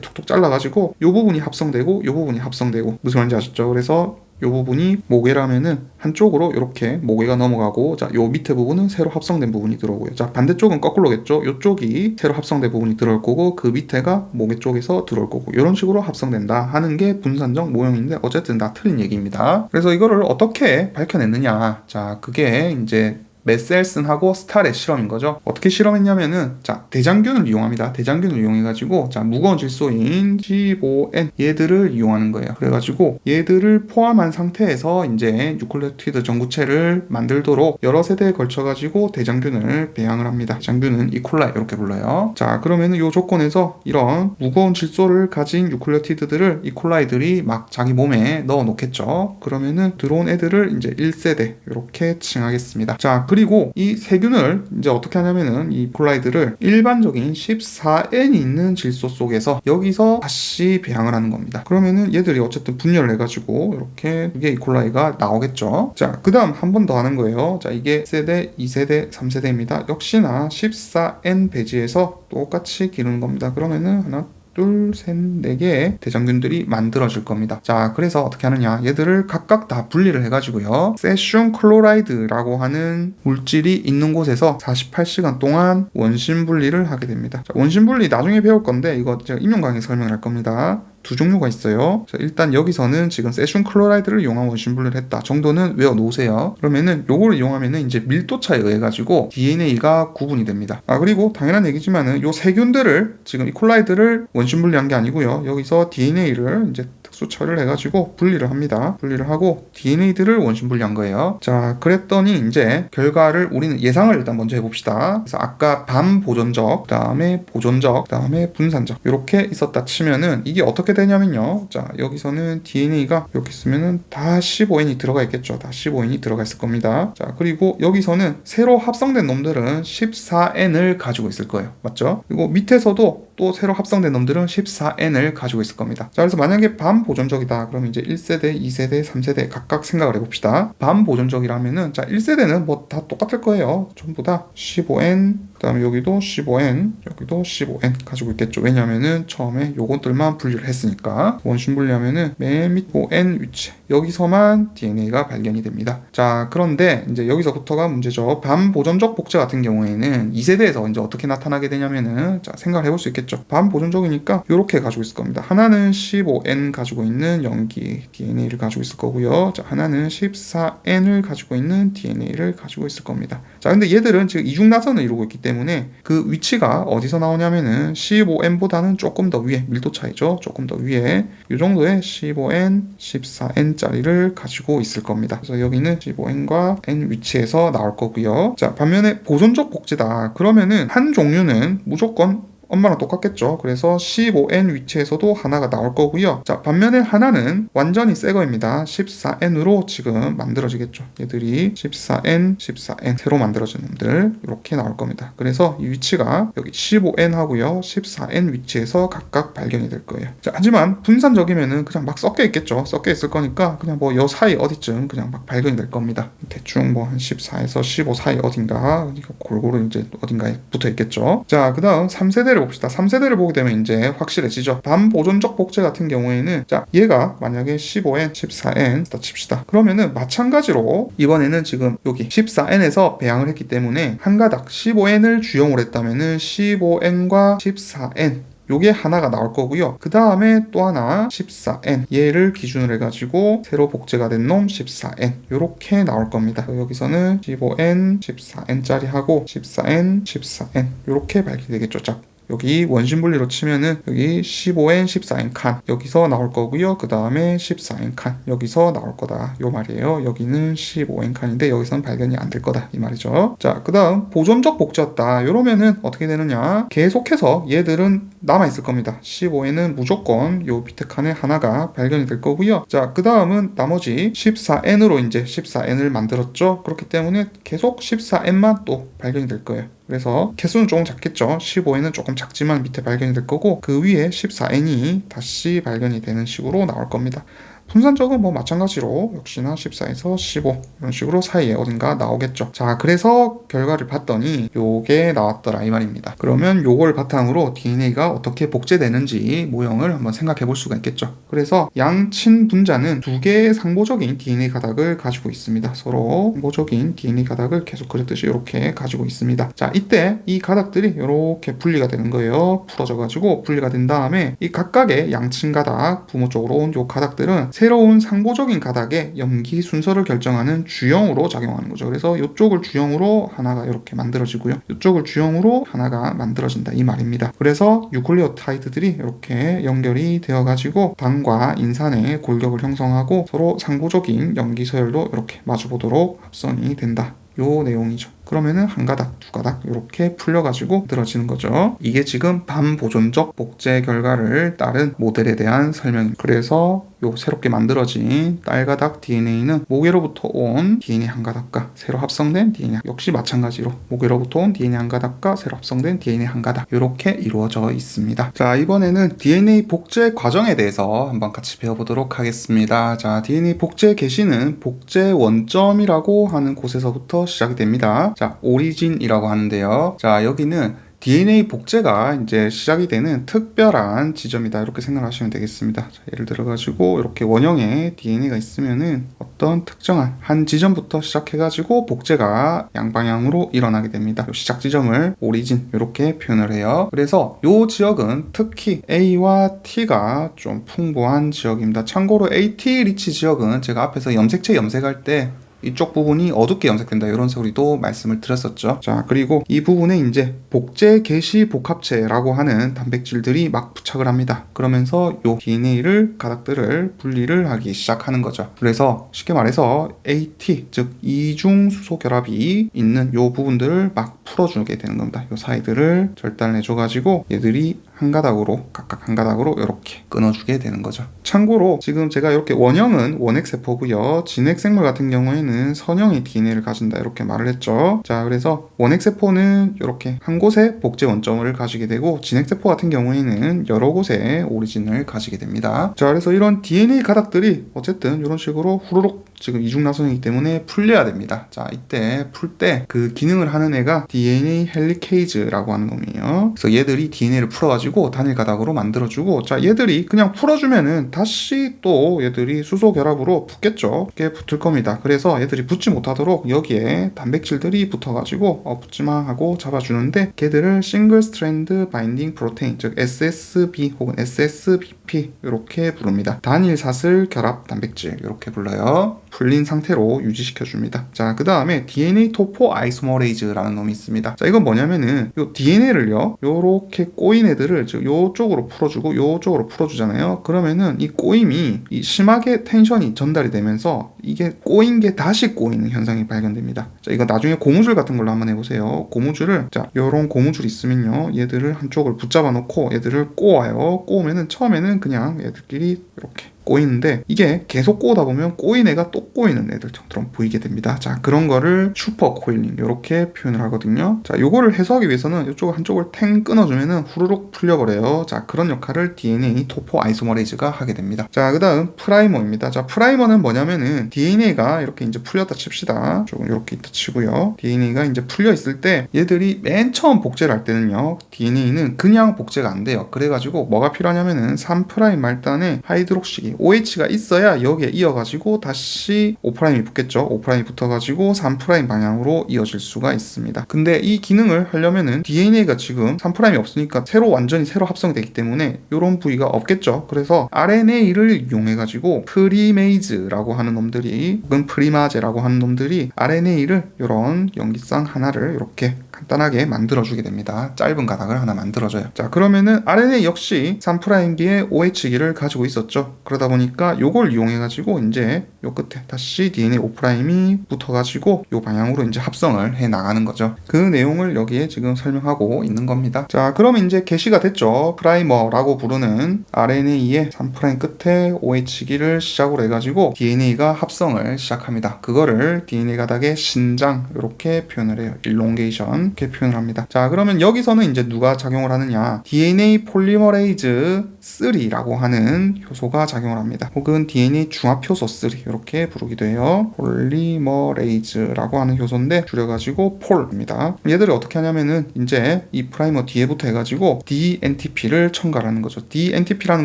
툭툭 잘라가지고 요 부분이 합성되고 요 부분이 합성되고 무슨 말인지 아셨죠? 그래서 요 부분이 모괴라면은 한쪽으로 이렇게 모괴가 넘어가고 자, 요 밑에 부분은 새로 합성된 부분이 들어오고요. 자, 반대쪽은 거꾸로겠죠. 요쪽이 새로 합성된 부분이 들어올 거고 그 밑에가 모괴 쪽에서 들어올 거고 이런 식으로 합성된다 하는 게 분산적 모형인데 어쨌든 다 틀린 얘기입니다. 그래서 이거를 어떻게 밝혀냈느냐. 자, 그게 이제 메셀슨하고 스탈의 실험인 거죠. 어떻게 실험했냐면은 자, 대장균을 이용합니다. 대장균을 이용해가지고 자, 무거운 질소인 C5N 얘들을 이용하는 거예요. 그래가지고 얘들을 포함한 상태에서 이제 뉴클레오티드 전구체를 만들도록 여러 세대에 걸쳐가지고 대장균을 배양을 합니다. 대장균은 이콜라이 이렇게 불러요. 자, 그러면은 이 조건에서 이런 무거운 질소를 가진 뉴클레오티드들을 이콜라이들이 막 자기 몸에 넣어 놓겠죠. 그러면은 들어온 애들을 이제 1세대 이렇게 칭하겠습니다. 자, 그리고 이 세균을 이제 어떻게 하냐면은 이 콜라이드를 일반적인 14N이 있는 질소 속에서 여기서 다시 배양을 하는 겁니다. 그러면은 얘들이 어쨌든 분열을 해가지고 이렇게 이게 이콜라이가 나오겠죠. 자, 그 다음 한 번 더 하는 거예요. 자, 이게 1세대, 2세대, 3세대입니다. 역시나 14N 배지에서 똑같이 기르는 겁니다. 그러면은 하나, 둘, 셋, 네 개의 대장균들이 만들어질 겁니다. 자, 그래서 어떻게 하느냐. 얘들을 각각 다 분리를 해가지고요. 세슘 클로라이드라고 하는 물질이 있는 곳에서 48시간 동안 원심 분리를 하게 됩니다. 자, 원심 분리 나중에 배울 건데 이거 제가 임용 강의 설명을 할 겁니다. 두 종류가 있어요. 자, 일단 여기서는 지금 세슘 클로라이드를 이용한 원심 분리를 했다 정도는 외워 놓으세요. 그러면은 요거를 이용하면은 이제 밀도차에 의해 가지고 DNA가 구분이 됩니다. 아, 그리고 당연한 얘기지만은 요 세균들을 지금 이 콜라이드를 원심 분리한 게 아니고요. 여기서 DNA를 이제 특수 처리를 해가지고 분리를 합니다. 분리를 하고 DNA들을 원심 분리한 거예요. 자, 그랬더니 이제 결과를 우리는 예상을 일단 먼저 해봅시다. 그래서 아까 반보존적, 그 다음에 보존적, 그 다음에 분산적 이렇게 있었다 치면은 이게 어떻게 되냐면요. 자, 여기서는 DNA가 이렇게 쓰면은 다 15N이 들어가 있겠죠. 다 15N이 들어가 있을 겁니다. 자, 그리고 여기서는 새로 합성된 놈들은 14N을 가지고 있을 거예요. 맞죠? 그리고 밑에서도 또 새로 합성된 놈들은 14N을 가지고 있을 겁니다. 자, 그래서 만약에 반보존적이다. 그럼 이제 1세대, 2세대, 3세대 각각 생각을 해봅시다. 반보존적이라면은 자, 1세대는 뭐 다 똑같을 거예요. 전부 다 15N, 그 다음에 여기도 15N, 여기도 15N 가지고 있겠죠. 왜냐면은 처음에 요것들만 분리를 했으니까. 원심 분리하면은 맨 밑 5N 위치 여기서만 DNA가 발견이 됩니다. 자, 그런데 이제 여기서부터가 문제죠. 반보존적 복제 같은 경우에는 2세대에서 이제 어떻게 나타나게 되냐면은 자, 생각을 해볼 수 있겠죠. 반보존적이니까 이렇게 가지고 있을 겁니다. 하나는 15N 가지고 있는 염기 DNA를 가지고 있을 거고요. 자, 하나는 14N을 가지고 있는 DNA를 가지고 있을 겁니다. 자, 근데 얘들은 지금 이중나선을 이루고 있기 때문에 그 위치가 어디서 나오냐면은 15N보다는 조금 더 위에, 밀도 차이죠. 조금 더 위에 이 정도의 15N, 14N짜리를 가지고 있을 겁니다. 그래서 여기는 15N과 N 위치에서 나올 거고요. 자, 반면에 보존적 복제다. 그러면은 한 종류는 무조건 엄마랑 똑같겠죠. 그래서 15N 위치에서도 하나가 나올 거고요. 자, 반면에 하나는 완전히 새 거입니다. 14N으로 지금 만들어지겠죠. 얘들이 14N, 14N 새로 만들어진 놈들 이렇게 나올 겁니다. 그래서 이 위치가 여기 15N 하고요. 14N 위치에서 각각 발견이 될 거예요. 자, 하지만 분산적이면은 그냥 막 섞여 있겠죠. 섞여 있을 거니까 그냥 뭐 요 사이 어디쯤 그냥 막 발견이 될 겁니다. 대충 뭐 한 14에서 15 사이 어딘가 골고루 이제 어딘가에 붙어 있겠죠. 자, 그 다음 3세대를 봅시다. 3세대를 보게 되면 이제 확실해지죠. 반보존적 복제 같은 경우에는 자, 얘가 만약에 15N, 14N 다 칩시다. 그러면은 마찬가지로 이번에는 지금 여기 14N에서 배양을 했기 때문에 한 가닥 15N을 주용을 했다면은 15N과 14N 요게 하나가 나올 거고요. 그 다음에 또 하나 14N 얘를 기준으로 해가지고 새로 복제가 된 놈 14N 요렇게 나올 겁니다. 여기서는 15N, 14N짜리 하고 14N, 14N 요렇게 발견되겠죠. 자, 여기 원심 분리로 치면은 여기 15N, 14N 칸 여기서 나올 거고요. 그 다음에 14N 칸 여기서 나올 거다 요 말이에요. 여기는 15N 칸인데 여기서는 발견이 안 될 거다 이 말이죠. 자, 그 다음 보존적 복제였다. 이러면은 어떻게 되느냐, 계속해서 얘들은 남아 있을 겁니다. 15N은 무조건 요 밑에 칸에 하나가 발견이 될 거고요. 자, 그 다음은 나머지 14N으로 이제 14N을 만들었죠. 그렇기 때문에 계속 14N만 또 발견이 될 거예요. 그래서 개수는 조금 작겠죠. 15N은 조금 작지만 밑에 발견이 될 거고 그 위에 14N이 다시 발견이 되는 식으로 나올 겁니다. 분산적은 뭐 마찬가지로 역시나 14에서 15 이런 식으로 사이에 어딘가 나오겠죠. 자, 그래서 결과를 봤더니 요게 나왔더라 이 말입니다. 그러면 요걸 바탕으로 DNA가 어떻게 복제되는지 모형을 한번 생각해 볼 수가 있겠죠. 그래서 양친 분자는 두 개의 상보적인 DNA 가닥을 가지고 있습니다. 서로 상보적인 DNA 가닥을 계속 그렸듯이 이렇게 가지고 있습니다. 자, 이때 이 가닥들이 이렇게 분리가 되는 거예요. 풀어져 가지고 분리가 된 다음에 이 각각의 양친 가닥 부모 쪽으로 온 요 가닥들은 새로운 상보적인 가닥의 염기 순서를 결정하는 주형으로 작용하는 거죠. 그래서 이쪽을 주형으로 하나가 이렇게 만들어지고요. 이쪽을 주형으로 하나가 만들어진다 이 말입니다. 그래서 유클리오타이드들이 이렇게 연결이 되어가지고 당과 인산의 골격을 형성하고 서로 상보적인 염기 서열도 이렇게 마주보도록 합선이 된다. 요 내용이죠. 그러면은 한 가닥, 두 가닥 이렇게 풀려가지고 만들어지는 거죠. 이게 지금 반보존적 복제 결과를 따른 모델에 대한 설명입니다. 그래서 요 새롭게 만들어진 딸가닥 DNA는 모계로부터 온 DNA 한 가닥과 새로 합성된 DNA 역시 마찬가지로 모계로부터 온 DNA 한 가닥과 새로 합성된 DNA 한 가닥 이렇게 이루어져 있습니다. 자, 이번에는 DNA 복제 과정에 대해서 한번 같이 배워보도록 하겠습니다. 자, DNA 복제 개시는 복제 원점이라고 하는 곳에서부터 시작이 됩니다. 자, 오리진이라고 하는데요. 자, 여기는 DNA 복제가 이제 시작이 되는 특별한 지점이다 이렇게 생각하시면 되겠습니다. 자, 예를 들어 가지고 이렇게 원형의 DNA가 있으면은 어떤 특정한 한 지점부터 시작해 가지고 복제가 양방향으로 일어나게 됩니다. 요 시작 지점을 오리진 이렇게 표현을 해요. 그래서 요 지역은 특히 A와 T가 좀 풍부한 지역입니다. 참고로 AT 리치 지역은 제가 앞에서 염색체 염색할 때 이쪽 부분이 어둡게 염색된다 이런 소리도 말씀을 드렸었죠. 자, 그리고 이 부분에 이제 복제 개시 복합체라고 하는 단백질들이 막 부착을 합니다. 그러면서 요 DNA를 가닥들을 분리를 하기 시작하는 거죠. 그래서 쉽게 말해서 AT 즉 이중 수소 결합이 있는 요 부분들을 막 풀어주게 되는 겁니다. 요 사이들을 절단을 해줘가지고 얘들이 한 가닥으로 각각 한 가닥으로 이렇게 끊어주게 되는 거죠. 참고로 지금 제가 이렇게 원형은 원핵세포고요. 진핵생물 같은 경우에는 선형의 DNA를 가진다 이렇게 말을 했죠. 자, 그래서 원핵세포는 이렇게 한 곳에 복제 원점을 가지게 되고 진핵세포 같은 경우에는 여러 곳에 오리진을 가지게 됩니다. 자, 그래서 이런 DNA 가닥들이 어쨌든 이런 식으로 후루룩 지금 이중나선이기 때문에 풀려야 됩니다. 자, 이때 풀 때 그 기능을 하는 애가 DNA 헬리케이즈라고 하는 놈이에요. 그래서 얘들이 DNA를 풀어가지고 단일 가닥으로 만들어주고, 자, 얘들이 그냥 풀어주면은 다시 또 얘들이 수소 결합으로 붙겠죠. 이게 붙을 겁니다. 그래서 얘들이 붙지 못하도록 여기에 단백질들이 붙어가지고 붙지마 하고 잡아주는데 걔들을 싱글 스트랜드 바인딩 프로테인 즉 SSB 혹은 SSBP 이렇게 부릅니다. 단일 사슬 결합 단백질 이렇게 불러요. 풀린 상태로 유지시켜줍니다. 자, 그 다음에 DNA 토포 아이소머레이즈라는 놈이 있습니다. 자, 이건 뭐냐면은 요 DNA를요 요렇게 꼬인 애들을 즉 요쪽으로 풀어주고 요쪽으로 풀어주잖아요. 그러면은 이 꼬임이 심하게 텐션이 전달이 되면서 이게 꼬인 게 다시 꼬이는 현상이 발견됩니다. 자, 이거 나중에 고무줄 같은 걸로 한번 해보세요. 고무줄을, 자, 요런 고무줄 있으면요 얘들을 한쪽을 붙잡아 놓고 얘들을 꼬아요. 꼬우면은 처음에는 그냥 얘들끼리 이렇게 꼬이는데 이게 계속 꼬다 보면 꼬인 애가 또 꼬이는 애들처럼 보이게 됩니다. 자, 그런 거를 슈퍼 코일링 이렇게 표현을 하거든요. 자, 요거를 해소하기 위해서는 이쪽 한쪽을 탱 끊어주면은 후루룩 풀려버려요. 자, 그런 역할을 DNA 토포 아이소머레이즈가 하게 됩니다. 자, 그 다음 프라이머입니다. 자, 프라이머는 뭐냐면은 DNA가 이렇게 이제 풀렸다 칩시다. 조금 이렇게 있다 치고요. DNA가 이제 풀려 있을 때 얘들이 맨 처음 복제를 할 때는요 DNA는 그냥 복제가 안 돼요. 그래가지고 뭐가 필요하냐면은 3' 말단에 하이드록시기 OH가 있어야 여기에 이어가지고 다시 5'이 붙겠죠. 5'이 붙어가지고 3' 방향으로 이어질 수가 있습니다. 근데 이 기능을 하려면은 DNA가 지금 3'이 없으니까 완전히 새로 합성되기 때문에 이런 부위가 없겠죠. 그래서 RNA를 이용해가지고 프리메이즈라고 하는 놈들이 혹은 프리마제라고 하는 놈들이 RNA를 이런 염기쌍 하나를 이렇게 간단하게 만들어주게 됩니다. 짧은 가닥을 하나 만들어줘요. 자, 그러면은 RNA 역시 3'기에 OH기를 가지고 있었죠. 그러다 보니까 요걸 이용해가지고 이제 요 끝에 다시 DNA 5'이 붙어가지고 요 방향으로 이제 합성을 해 나가는 거죠. 그 내용을 여기에 지금 설명하고 있는 겁니다. 자, 그러면 이제 게시가 됐죠. 프라이머라고 부르는 RNA의 3' 끝에 OH기를 시작으로 해가지고 DNA가 합성을 시작합니다. 그거를 DNA 가닥의 신장 이렇게 표현을 해요. 일롱게이션 이렇게 표현을 합니다. 자, 그러면 여기서는 이제 누가 작용을 하느냐? DNA 폴리머레이즈 3라고 하는 효소가 작용을 합니다. 혹은 DNA 중합효소 3 이렇게 부르기도 해요. 폴리머레이즈라고 하는 효소인데 줄여가지고 폴입니다. 얘들을 어떻게 하냐면은 이제 이 프라이머 뒤에부터 해가지고 DNTP를 첨가하는 거죠. DNTP라는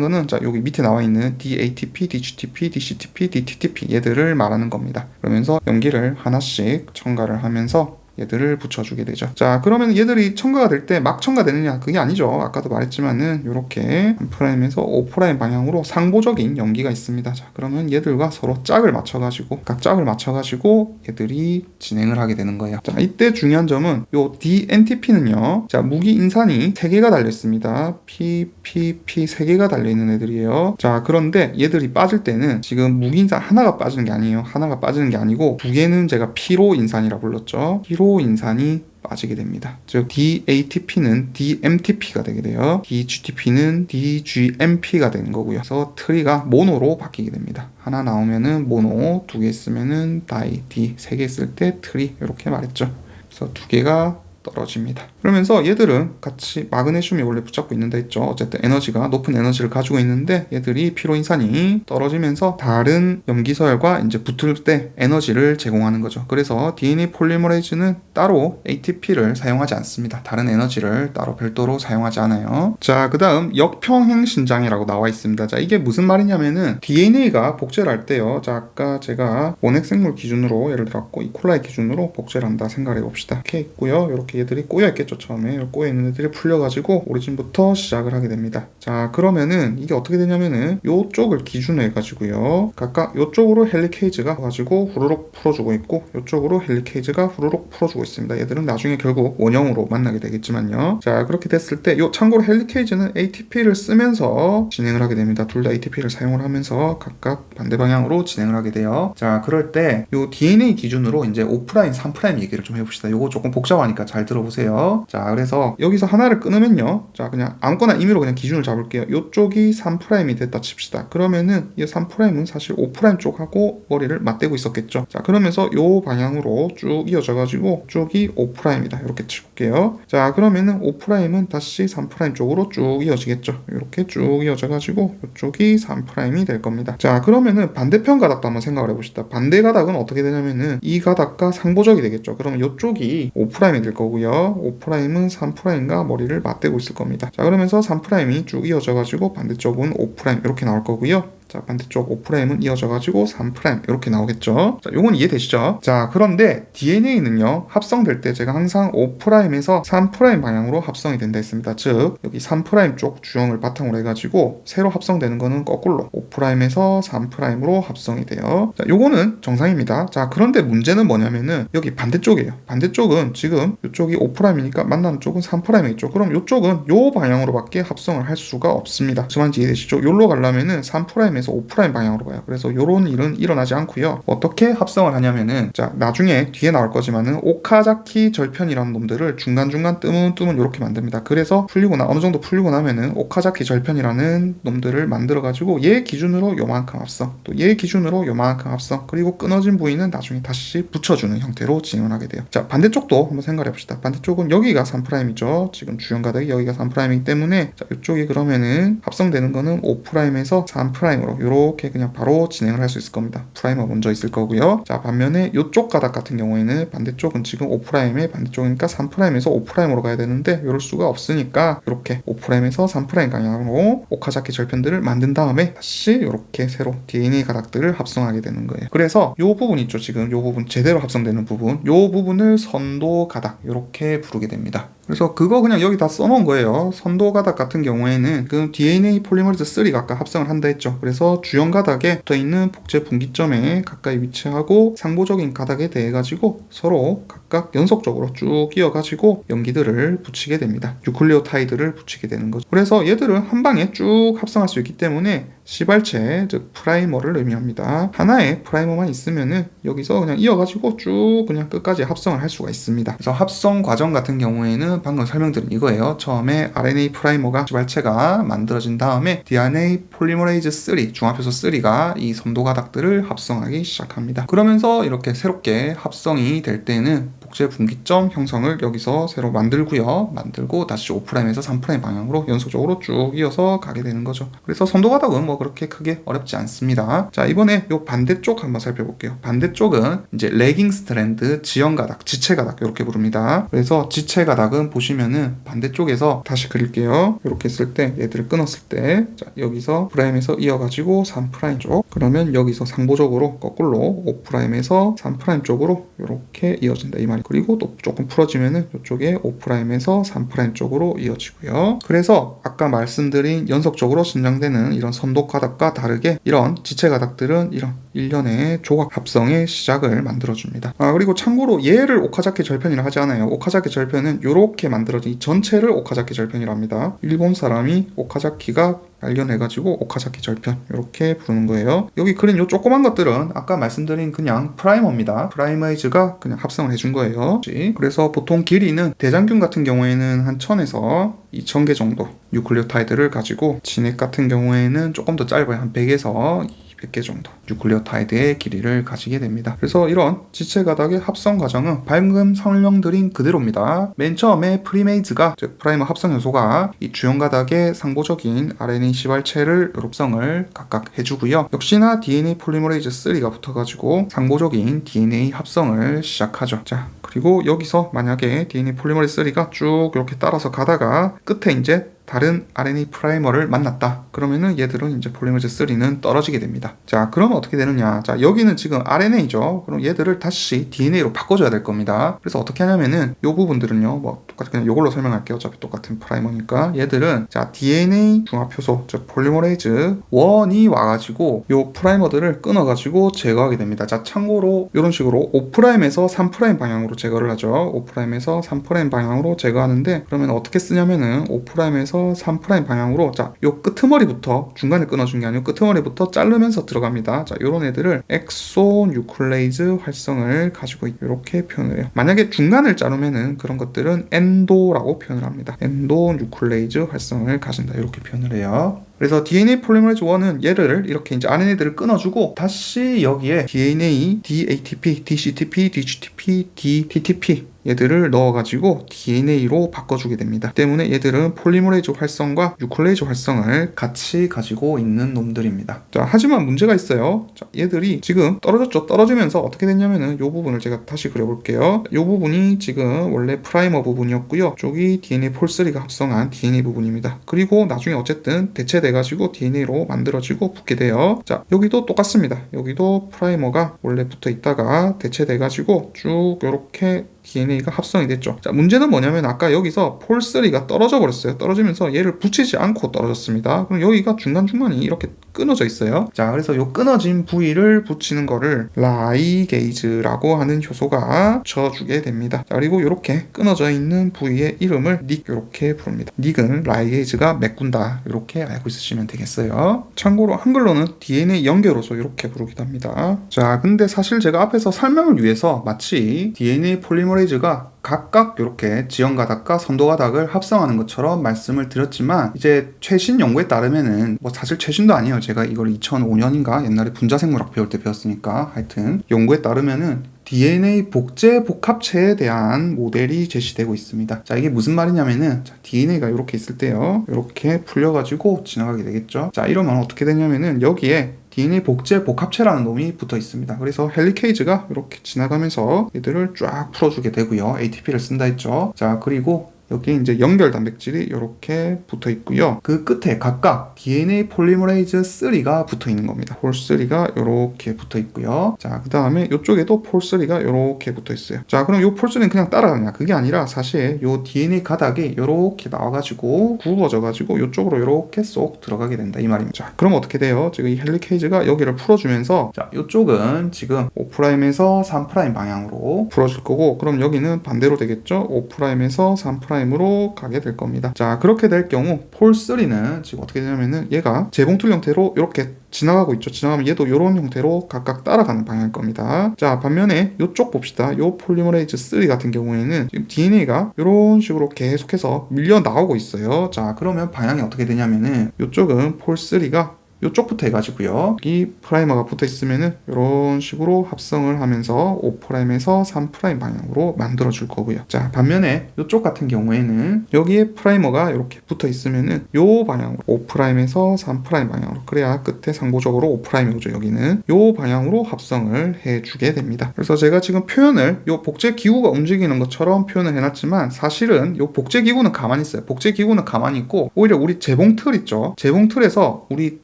거는 자, 여기 밑에 나와 있는 DATP, DGTP, DCTP, DTTP 얘들을 말하는 겁니다. 그러면서 염기를 하나씩 첨가를 하면서 얘들을 붙여주게 되죠. 자, 그러면 얘들이 첨가가 될 때 막 첨가되느냐? 그게 아니죠. 아까도 말했지만은 이렇게 3'에서 5' 방향으로 상보적인 염기가 있습니다. 자, 그러면 얘들과 서로 짝을 맞춰가지고 각 짝을 맞춰가지고 얘들이 진행을 하게 되는 거예요. 자, 이때 중요한 점은 요 DNTP는요. 자, 무기 인산이 3개가 달려 있습니다. PPP 3개가 달려 있는 애들이에요. 자, 그런데 얘들이 빠질 때는 지금 무기 인산 하나가 빠지는 게 아니에요. 하나가 빠지는 게 아니고 2개는 제가 피로 인산이라 불렀죠. 피로 인산이 빠지게 됩니다. 즉 DATP는 DMTP가 되게 돼요. DGTP는 DGMP가 되는 거고요. 그래서 트리가 모노로 바뀌게 됩니다. 하나 나오면은 모노, 2개 있으면은 다이, D, 3개 있을 때 트리 이렇게 말했죠. 그래서 2개가 떨어집니다. 그러면서 얘들은 같이 마그네슘이 원래 붙잡고 있는다 했죠. 어쨌든 에너지가 높은 에너지를 가지고 있는데 얘들이 피로인산이 떨어지면서 다른 염기서열과 이제 붙을 때 에너지를 제공하는 거죠. 그래서 DNA 폴리머레이즈는 따로 ATP를 사용하지 않습니다. 다른 에너지를 따로 별도로 사용하지 않아요. 자, 그 다음 역평행 신장이라고 나와 있습니다. 자, 이게 무슨 말이냐면은 DNA가 복제를 할 때요. 자, 아까 제가 원핵생물 기준으로 예를 들었고 이콜라이 기준으로 복제를 한다 생각해 봅시다. 이렇게 있고요. 이렇게 얘들이 꼬여 있겠죠. 처음에 꼬여 있는 애들이 풀려가지고 오리진부터 시작을 하게 됩니다. 자, 그러면은 이게 어떻게 되냐면은 요쪽을 기준으로 해가지고요. 각각 요쪽으로 헬리케이즈가 가지고 후루룩 풀어주고 있고 요쪽으로 헬리케이즈가 후루룩 풀어주고 있습니다. 얘들은 나중에 결국 원형으로 만나게 되겠지만요. 자, 그렇게 됐을 때 요 참고로 헬리케이즈는 ATP를 쓰면서 진행을 하게 됩니다. 둘 다 ATP를 사용을 하면서 각각 반대 방향으로 진행을 하게 돼요. 자, 그럴 때 요 DNA 기준으로 이제 5', 3' 얘기를 좀 해봅시다. 요거 조금 복잡하니까 잘 들어보세요. 자, 그래서 여기서 하나를 끊으면요. 자, 그냥 아무거나 임의로 그냥 기준을 잡을게요. 요쪽이 3'이 됐다 칩시다. 그러면은 이 3'은 사실 5' 쪽하고 머리를 맞대고 있었겠죠. 자, 그러면서 요 방향으로 쭉 이어져가지고 쪽이 5'이다. 이렇게 칠게요. 자, 그러면은 5'은 다시 3' 쪽으로 쭉 이어지겠죠. 이렇게 쭉 이어져가지고 요쪽이 3'이 될 겁니다. 자, 그러면은 반대편 가닥도 한번 생각을 해봅시다. 반대 가닥은 어떻게 되냐면은 이 가닥과 상보적이 되겠죠. 그러면 요쪽이 5'이 될 거고요. 5'은 3'과 머리를 맞대고 있을 겁니다. 자, 그러면서 3'이 쭉 이어져가지고 반대쪽은 5' 이렇게 나올 거고요. 자, 반대쪽 5'은 이어져가지고 3' 이렇게 나오겠죠. 자, 요건 이해되시죠? 자, 그런데 DNA는요, 합성될 때 제가 항상 5'에서 3' 방향으로 합성이 된다 했습니다. 즉, 여기 3' 쪽 주형을 바탕으로 해가지고 새로 합성되는 거는 거꾸로 5'에서 3'으로 합성이 돼요. 자, 요거는 정상입니다. 자, 그런데 문제는 뭐냐면은 여기 반대쪽이에요. 반대쪽은 지금 이쪽이 5'이니까 만나는 쪽은 3'이겠죠. 그럼 이쪽은 요 방향으로밖에 합성을 할 수가 없습니다. 무슨 말인지 이해되시죠? 요로 가려면은 3'에서 5' 방향으로 가요. 그래서 요런 일은 일어나지 않고요. 어떻게 합성을 하냐면은, 자, 나중에 뒤에 나올 거지만은 오카자키 절편이라는 놈들을 중간중간 뜨문뜨문 이렇게 만듭니다. 그래서 어느 정도 풀리고 나면은 오카자키 절편이라는 놈들을 만들어 가지고 얘 기준으로 요만큼 합성, 또 얘 기준으로 요만큼 합성, 그리고 끊어진 부위는 나중에 다시 붙여주는 형태로 진행을 하게 돼요. 자, 반대쪽도 한번 생각해 봅시다. 반대쪽은 여기가 3'이죠. 지금 주형 가닥이 여기가 3'이기 때문에, 자, 이쪽이 그러면은 합성되는 거는 5'에서 3'으로 이렇게 그냥 바로 진행을 할 수 있을 겁니다. 프라이머 먼저 있을 거고요. 자, 반면에 이쪽 가닥 같은 경우에는 반대쪽은 지금 5'의 반대쪽이니까 3'에서 5'으로 가야 되는데 이럴 수가 없으니까 이렇게 5'에서 3' 방향으로 오카자키 절편들을 만든 다음에 다시 이렇게 새로 DNA 가닥들을 합성하게 되는 거예요. 그래서 이 부분 있죠. 지금 이 부분 제대로 합성되는 부분, 이 부분을 선도 가닥 이렇게 부르게 됩니다. 그래서 그거 그냥 여기 다 써놓은 거예요. 선도 가닥 같은 경우에는 그 DNA 폴리머리즈 3가 아까 합성을 한다 했죠. 그래서 주형 가닥에 붙어 있는 복제 분기점에 가까이 위치하고 상보적인 가닥에 대해 가지고 서로 각각 연속적으로 쭉 이어가지고 염기들을 붙이게 됩니다. 뉴클레오타이드를 붙이게 되는 거죠. 그래서 얘들은 한 방에 쭉 합성할 수 있기 때문에 시발체, 즉 프라이머를 의미합니다. 하나의 프라이머만 있으면은 여기서 그냥 이어가지고 쭉 그냥 끝까지 합성을 할 수가 있습니다. 그래서 합성 과정 같은 경우에는 방금 설명드린 이거예요. 처음에 RNA 프라이머가 시발체가 만들어진 다음에 DNA 폴리머레이즈 3, 중합효소 3가 이 선도 가닥들을 합성하기 시작합니다. 그러면서 이렇게 새롭게 합성이 될 때는 복제 분기점 형성을 여기서 새로 만들고요. 만들고 다시 5'에서 3' 방향으로 연속적으로 쭉 이어서 가게 되는 거죠. 그래서 선도 가닥은 뭐 그렇게 크게 어렵지 않습니다. 자, 이번에 요 반대쪽 한번 살펴볼게요. 반대쪽은 이제 레깅 스트랜드 지형 가닥, 지체 가닥 이렇게 부릅니다. 그래서 지체 가닥은 보시면은 반대쪽에서 다시 그릴게요. 이렇게 했을 때 얘들을 끊었을 때, 자, 여기서 프라임에서 이어가지고 3' 쪽, 그러면 여기서 상보적으로 거꾸로 5'에서 3' 쪽으로 이렇게 이어진다 이 말이. 그리고 또 조금 풀어지면은 이쪽에 5'에서 3' 쪽으로 이어지고요. 그래서 아까 말씀드린 연속적으로 신장되는 이런 선도 가닥과 다르게 이런 지체 가닥들은 이런 일련의 조각 합성의 시작을 만들어줍니다. 그리고 참고로 얘를 오카자키 절편이라 하지 않아요. 오카자키 절편은 이렇게 만들어진 이 전체를 오카자키 절편이라 합니다. 일본 사람이 오카자키가 발견해가지고 오카자키 절편 이렇게 부르는 거예요. 여기 그린 요 조그만 것들은 아까 말씀드린 그냥 프라이머입니다. 프라이머이즈가 그냥 합성을 해준 거예요. 그래서 보통 길이는 대장균 같은 경우에는 한 1000에서 2000개 정도 뉴클레오타이드를 가지고, 진액 같은 경우에는 조금 더 짧아요. 한 100에서 200개 정도 뉴클레오타이드의 길이를 가지게 됩니다. 그래서 이런 지체 가닥의 합성 과정은 방금 설명드린 그대로입니다. 맨 처음에 프리메이즈가, 즉 프라이머 합성 요소가 이 주형 가닥의 상보적인 RNA 시발체를 합성을 각각 해주고요. 역시나 DNA 폴리머레이즈 3가 붙어가지고 상보적인 DNA 합성을 시작하죠. 자, 그리고 여기서 만약에 DNA 폴리머레이즈 3가 쭉 이렇게 따라서 가다가 끝에 이제 다른 RNA 프라이머를 만났다. 그러면은 얘들은 이제 폴리머레이즈 3는 떨어지게 됩니다. 자, 그러면 어떻게 되느냐? 자, 여기는 지금 RNA죠. 그럼 얘들을 다시 DNA로 바꿔줘야 될 겁니다. 그래서 어떻게 하냐면은 요 부분들은요, 뭐 똑같이 그냥 요걸로 설명할게요. 어차피 똑같은 프라이머니까. 얘들은 자, DNA 중합효소, 즉 폴리머레이즈 1이 와가지고 요 프라이머들을 끊어가지고 제거하게 됩니다. 자, 참고로 이런 식으로 5'에서 3' 방향으로 제거를 하죠. 5'에서 3' 방향으로 제거하는데, 그러면 어떻게 쓰냐면은 5'에서 3' 방향으로, 자, 요 끄트머리부터, 중간에 끊어준 게 아니고 끄트머리부터 자르면서 들어갑니다. 자, 요런 애들을 엑소 뉴클레이즈 활성을 가지고 이렇게 표현을 해요. 만약에 중간을 자르면은 그런 것들은 엔도라고 표현을 합니다. 엔도 뉴클레이즈 활성을 가진다 이렇게 표현을 해요. 그래서 DNA 폴리머레이즈 1은 얘를 이렇게 이제 RNA들을 끊어주고 다시 여기에 DNA, DATP, DCTP, DGTP, DTTP 얘들을 넣어가지고 DNA로 바꿔주게 됩니다. 때문에 얘들은 폴리머레이즈 활성과 뉴클레이즈 활성을 같이 가지고 있는 놈들입니다. 자, 하지만 문제가 있어요. 자, 얘들이 지금 떨어졌죠. 떨어지면서 어떻게 됐냐면은 이 부분을 제가 다시 그려볼게요. 이 부분이 지금 원래 프라이머 부분이었고요. 쪽이 DNA 폴3가 합성한 DNA 부분입니다. 그리고 나중에 어쨌든 대체돼가지고 DNA로 만들어지고 붙게 돼요. 자, 여기도 똑같습니다. 여기도 프라이머가 원래 붙어 있다가 대체돼가지고 쭉 이렇게 DNA가 합성이 됐죠. 자, 문제는 뭐냐면 아까 여기서 폴3가 떨어져 버렸어요. 떨어지면서 얘를 붙이지 않고 떨어졌습니다. 그럼 여기가 중간중간이 이렇게 끊어져 있어요. 자, 그래서 이 끊어진 부위를 붙이는 거를 라이게이즈라고 하는 효소가 쳐주게 됩니다. 자, 그리고 이렇게 끊어져 있는 부위의 이름을 닉 이렇게 부릅니다. 닉은 라이게이즈가 메꾼다 이렇게 알고 있으시면 되겠어요. 참고로 한글로는 DNA 연결호소 이렇게 부르기도 합니다. 자, 근데 사실 제가 앞에서 설명을 위해서 마치 DNA 폴리머레이즈가 각각 이렇게 지연가닥과 선도가닥을 합성하는 것처럼 말씀을 드렸지만 이제 최신 연구에 따르면은 뭐 사실 최신도 아니에요. 제가 이걸 2005년인가 옛날에 분자생물학 배울 때 배웠으니까 하여튼 연구에 따르면은 DNA 복제 복합체에 대한 모델이 제시되고 있습니다. 자, 이게 무슨 말이냐면은 자, DNA가 이렇게 있을 때요. 이렇게 풀려가지고 지나가게 되겠죠. 자, 이러면 어떻게 되냐면은 여기에 DNA 복제 복합체라는 놈이 붙어 있습니다. 그래서 헬리케이즈가 이렇게 지나가면서 얘들을 쫙 풀어주게 되고요. ATP를 쓴다 했죠. 자, 그리고 여기 이제 연결 단백질이 이렇게 붙어 있고요. 그 끝에 각각 DNA 폴리머레이즈 3가 붙어 있는 겁니다. 폴3가 이렇게 붙어 있고요. 자, 그 다음에 이쪽에도 폴3가 이렇게 붙어 있어요. 자, 그럼 이 폴3는 그냥 따라가냐? 그게 아니라 사실 이 DNA 가닥이 이렇게 나와가지고 굽어져가지고 이쪽으로 이렇게 쏙 들어가게 된다 이 말입니다. 자, 그럼 어떻게 돼요? 지금 이 헬리케이즈가 여기를 풀어주면서 자, 이쪽은 지금 5'에서 3' 방향으로 풀어줄 거고 그럼 여기는 반대로 되겠죠? 5'에서 3' 으로 가게 될 겁니다. 자, 그렇게 될 경우 폴3는 지금 어떻게 되냐면은 얘가 재봉틀 형태로 이렇게 지나가고 있죠. 지나가면 얘도 이런 형태로 각각 따라가는 방향일 겁니다. 자, 반면에 이쪽 봅시다. 이 폴리머레이즈 3 같은 경우에는 지금 DNA가 이런 식으로 계속해서 밀려 나오고 있어요. 자, 그러면 방향이 어떻게 되냐면은 이쪽은 폴3가 이쪽부터 해가지고요. 이 프라이머가 붙어 있으면은 이런 식으로 합성을 하면서 5'에서 3' 방향으로 만들어 줄 거고요. 자, 반면에 이쪽 같은 경우에는 여기에 프라이머가 이렇게 붙어 있으면은 이 방향으로 5'에서 3' 방향으로 그래야 끝에 상부적으로 5'이 오죠. 여기는 이 방향으로 합성을 해주게 됩니다. 그래서 제가 지금 표현을 이 복제 기구가 움직이는 것처럼 표현을 해놨지만 사실은 이 복제 기구는 가만히 있어요. 복제 기구는 가만히 있고 오히려 우리 재봉틀 있죠. 재봉틀에서 우리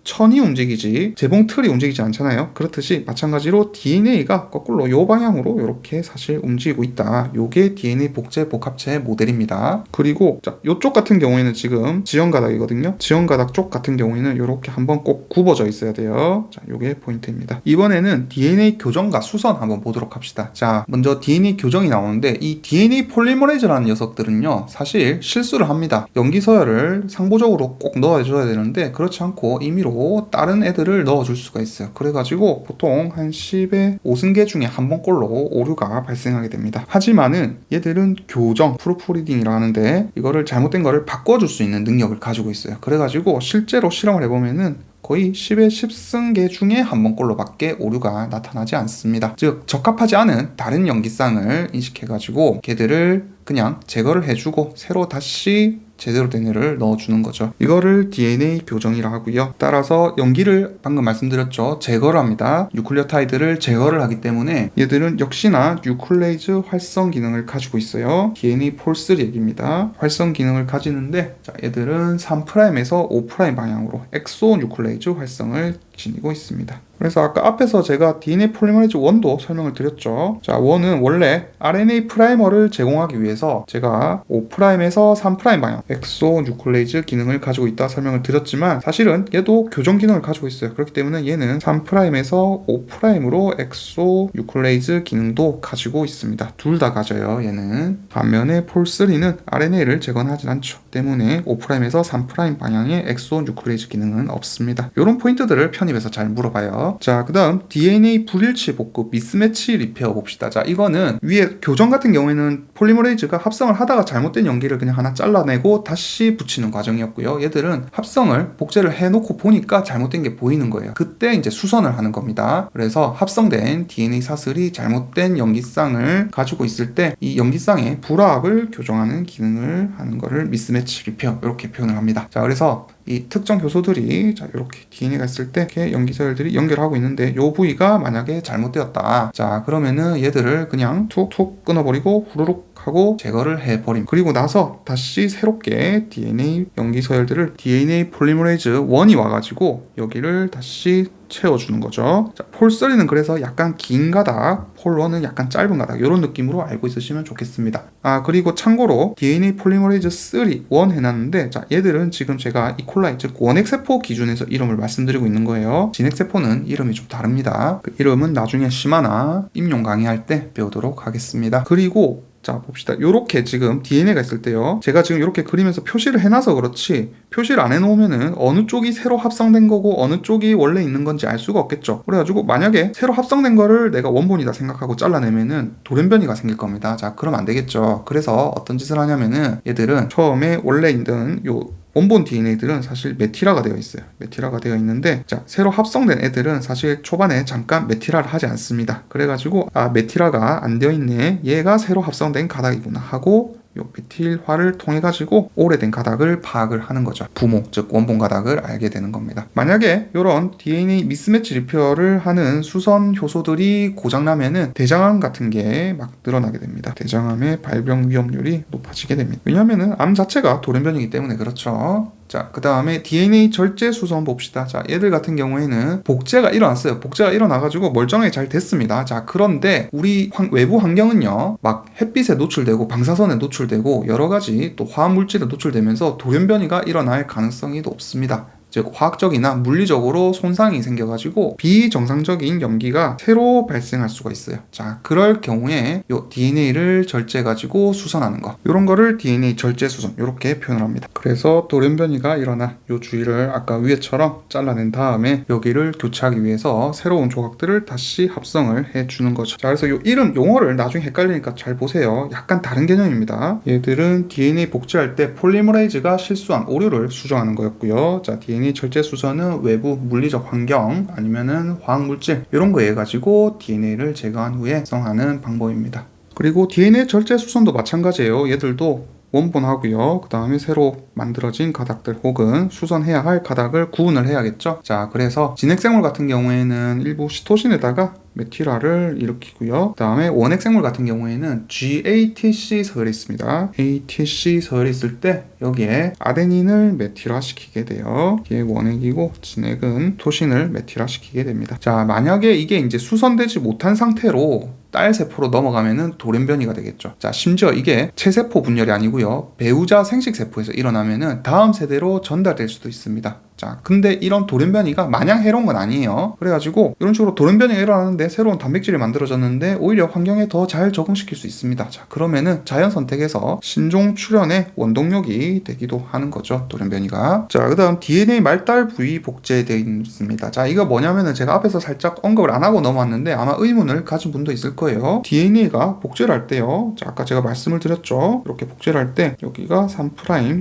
천이 움직이지 재봉틀이 움직이지 않잖아요. 그렇듯이 마찬가지로 DNA가 거꾸로 이 방향으로 이렇게 사실 움직이고 있다. 요게 DNA 복제 복합체 모델입니다. 그리고 자, 요쪽 같은 경우에는 지금 지연가닥이거든요. 지연가닥 쪽 같은 경우에는 이렇게 한번 꼭 굽어져 있어야 돼요. 자, 요게 포인트입니다. 이번에는 DNA 교정과 수선 한번 보도록 합시다. 자, 먼저 DNA 교정이 나오는데 이 DNA 폴리머레이즈라는 녀석들은요 사실 실수를 합니다. 염기 서열을 상부적으로 꼭 넣어줘야 되는데 그렇지 않고 임의로 다른 애들을 넣어줄 수가 있어요. 그래가지고 보통 한 10의 5승계 중에 한 번꼴로 오류가 발생하게 됩니다. 하지만은 얘들은 교정, 프루프리딩이라 하는데 이거를 잘못된 거를 바꿔줄 수 있는 능력을 가지고 있어요. 그래가지고 실제로 실험을 해보면은 거의 10의 10승계 중에 한 번꼴로밖에 오류가 나타나지 않습니다. 즉 적합하지 않은 다른 염기쌍을 인식해가지고 걔들을 그냥 제거를 해주고 새로 다시 제대로 된 애를 넣어주는 거죠. 이거를 DNA 교정이라 하고요. 따라서 염기를 방금 말씀드렸죠. 제거를 합니다. 뉴클리오타이드를 제거를 하기 때문에 얘들은 역시나 뉴클레이즈 활성 기능을 가지고 있어요. DNA 폴3 얘기입니다. 활성 기능을 가지는데 자, 얘들은 3'에서 5' 방향으로 엑소 뉴클레이즈 활성을 지니고 있습니다. 그래서 아까 앞에서 제가 DNA 폴리머레이즈 1도 설명을 드렸죠. 자, 1은 원래 RNA 프라이머를 제공하기 위해서 제가 5'에서 3' 방향 엑소 뉴클레이즈 기능을 가지고 있다 설명을 드렸지만 사실은 얘도 교정 기능을 가지고 있어요. 그렇기 때문에 얘는 3'에서 5'으로 엑소 뉴클레이즈 기능도 가지고 있습니다. 둘 다 가져요. 얘는. 반면에 폴3는 RNA를 제거하지 않죠. 때문에 5'에서 3' 방향의 엑소 뉴클레이즈 기능은 없습니다. 이런 포인트들을 편에 편입에서 잘 물어봐요. 자, 그 다음 DNA 불일치 복구 미스매치 리페어 봅시다. 자, 이거는 위에 교정 같은 경우에는 폴리머레이즈가 합성을 하다가 잘못된 연기를 그냥 하나 잘라내고 다시 붙이는 과정이었고요. 얘들은 합성을 복제를 해놓고 보니까 잘못된 게 보이는 거예요. 그때 이제 수선을 하는 겁니다. 그래서 합성된 DNA 사슬이 잘못된 연기쌍을 가지고 있을 때 이 연기쌍의 불합을 교정하는 기능을 하는 거를 미스매치 리페어 이렇게 표현을 합니다. 자, 그래서 이 특정 교소들이 자 이렇게 DNA가 있을 때 이렇게 연기서열들이 연결하고 있는데 요 부위가 만약에 잘못되었다. 자, 그러면은 얘들을 그냥 툭툭 끊어버리고 후루룩 하고 제거를 해버림. 그리고 나서 다시 새롭게 DNA 연기서열들을 DNA 폴리머레이즈 1이 와가지고 여기를 다시 채워주는 거죠. 자, 폴3는 그래서 약간 긴 가닥, 폴1은 약간 짧은 가닥 이런 느낌으로 알고 있으시면 좋겠습니다. 아, 그리고 참고로 DNA 폴리머레이즈 3, 1 해놨는데 자, 얘들은 지금 제가 이콜라이 즉 원핵세포 기준에서 이름을 말씀드리고 있는 거예요. 진핵세포는 이름이 좀 다릅니다. 그 이름은 나중에 심화나 임용 강의할 때 배우도록 하겠습니다. 그리고 자, 봅시다. 요렇게 지금 DNA가 있을 때요. 제가 지금 이렇게 그리면서 표시를 해놔서 그렇지 표시를 안 해놓으면은 어느 쪽이 새로 합성된 거고 어느 쪽이 원래 있는 건지 알 수가 없겠죠. 그래가지고 만약에 새로 합성된 거를 내가 원본이다 생각하고 잘라내면은 돌연변이가 생길 겁니다. 자, 그럼 안 되겠죠. 그래서 어떤 짓을 하냐면은 얘들은 처음에 원래 있던 요 원본 DNA들은 사실 메티라가 되어 있어요. 메티라가 되어 있는데 자, 새로 합성된 애들은 사실 초반에 잠깐 메티라를 하지 않습니다. 그래가지고 아, 메티라가 안 되어 있네. 얘가 새로 합성된 가닥이구나 하고 요 메틸화를 통해 가지고 오래된 가닥을 파악을 하는 거죠. 부모 즉 원본 가닥을 알게 되는 겁니다. 만약에 이런 DNA 미스매치 리페어를 하는 수선 효소들이 고장나면은 대장암 같은 게 막 늘어나게 됩니다. 대장암의 발병 위험률이 높아지게 됩니다. 왜냐하면은 암 자체가 돌연변이기 때문에 그렇죠. 자, 그 다음에 DNA 절제 수선 봅시다. 자, 얘들 같은 경우에는 복제가 일어났어요. 복제가 일어나가지고 멀쩡하게 잘 됐습니다. 자, 그런데 우리 외부 환경은요, 막 햇빛에 노출되고 방사선에 노출되고 여러 가지 또 화학물질에 노출되면서 돌연변이가 일어날 가능성이 높습니다. 즉 화학적이나 물리적으로 손상이 생겨가지고 비정상적인 염기가 새로 발생할 수가 있어요. 자, 그럴 경우에 요 DNA를 절제해가지고 수선하는 거, 이런 거를 DNA 절제 수선 이렇게 표현을 합니다. 그래서 돌연변이가 일어나 요 주위를 아까 위에처럼 잘라낸 다음에 여기를 교체하기 위해서 새로운 조각들을 다시 합성을 해주는 거죠. 자, 그래서 요 이름 용어를 나중에 헷갈리니까 잘 보세요. 약간 다른 개념입니다. 얘들은 DNA 복제할 때 폴리머레이즈가 실수한 오류를 수정하는 거였고요. 자, DNA 절제 수선은 외부 물리적 환경 아니면은 화학물질 이런 거에 가지고 DNA를 제거한 후에 합성하는 방법입니다. 그리고 DNA 절제 수선도 마찬가지예요. 얘들도 원본하고요. 그 다음에 새로 만들어진 가닥들 혹은 수선해야 할 가닥을 구분을 해야겠죠. 자, 그래서 진핵생물 같은 경우에는 일부 시토신에다가 메티라를 일으키고요. 그 다음에 원핵생물 같은 경우에는 GATC 서열이 있습니다. ATC 서열이 있을 때 여기에 아데닌을 메티라 시키게 돼요. 이게 원핵이고 진핵은 토신을 메티라 시키게 됩니다. 자, 만약에 이게 이제 수선되지 못한 상태로 딸 세포로 넘어가면은 돌연변이가 되겠죠. 자, 심지어 이게 체세포 분열이 아니고요. 배우자 생식 세포에서 일어나면은 다음 세대로 전달될 수도 있습니다. 자, 근데 이런 돌연변이가 마냥 해로운 건 아니에요. 그래가지고 이런 식으로 돌연변이가 일어나는데 새로운 단백질이 만들어졌는데 오히려 환경에 더 잘 적응시킬 수 있습니다. 자, 그러면은 자연 선택에서 신종 출현의 원동력이 되기도 하는 거죠. 돌연변이가. 자, 그 다음 DNA 말달 부위 복제되어 있습니다. 자, 이거 뭐냐면은 제가 앞에서 살짝 언급을 안 하고 넘어왔는데 아마 의문을 가진 분도 있을 거예요. DNA가 복제를 할 때요. 자, 아까 제가 말씀을 드렸죠. 이렇게 복제를 할 때 여기가 3',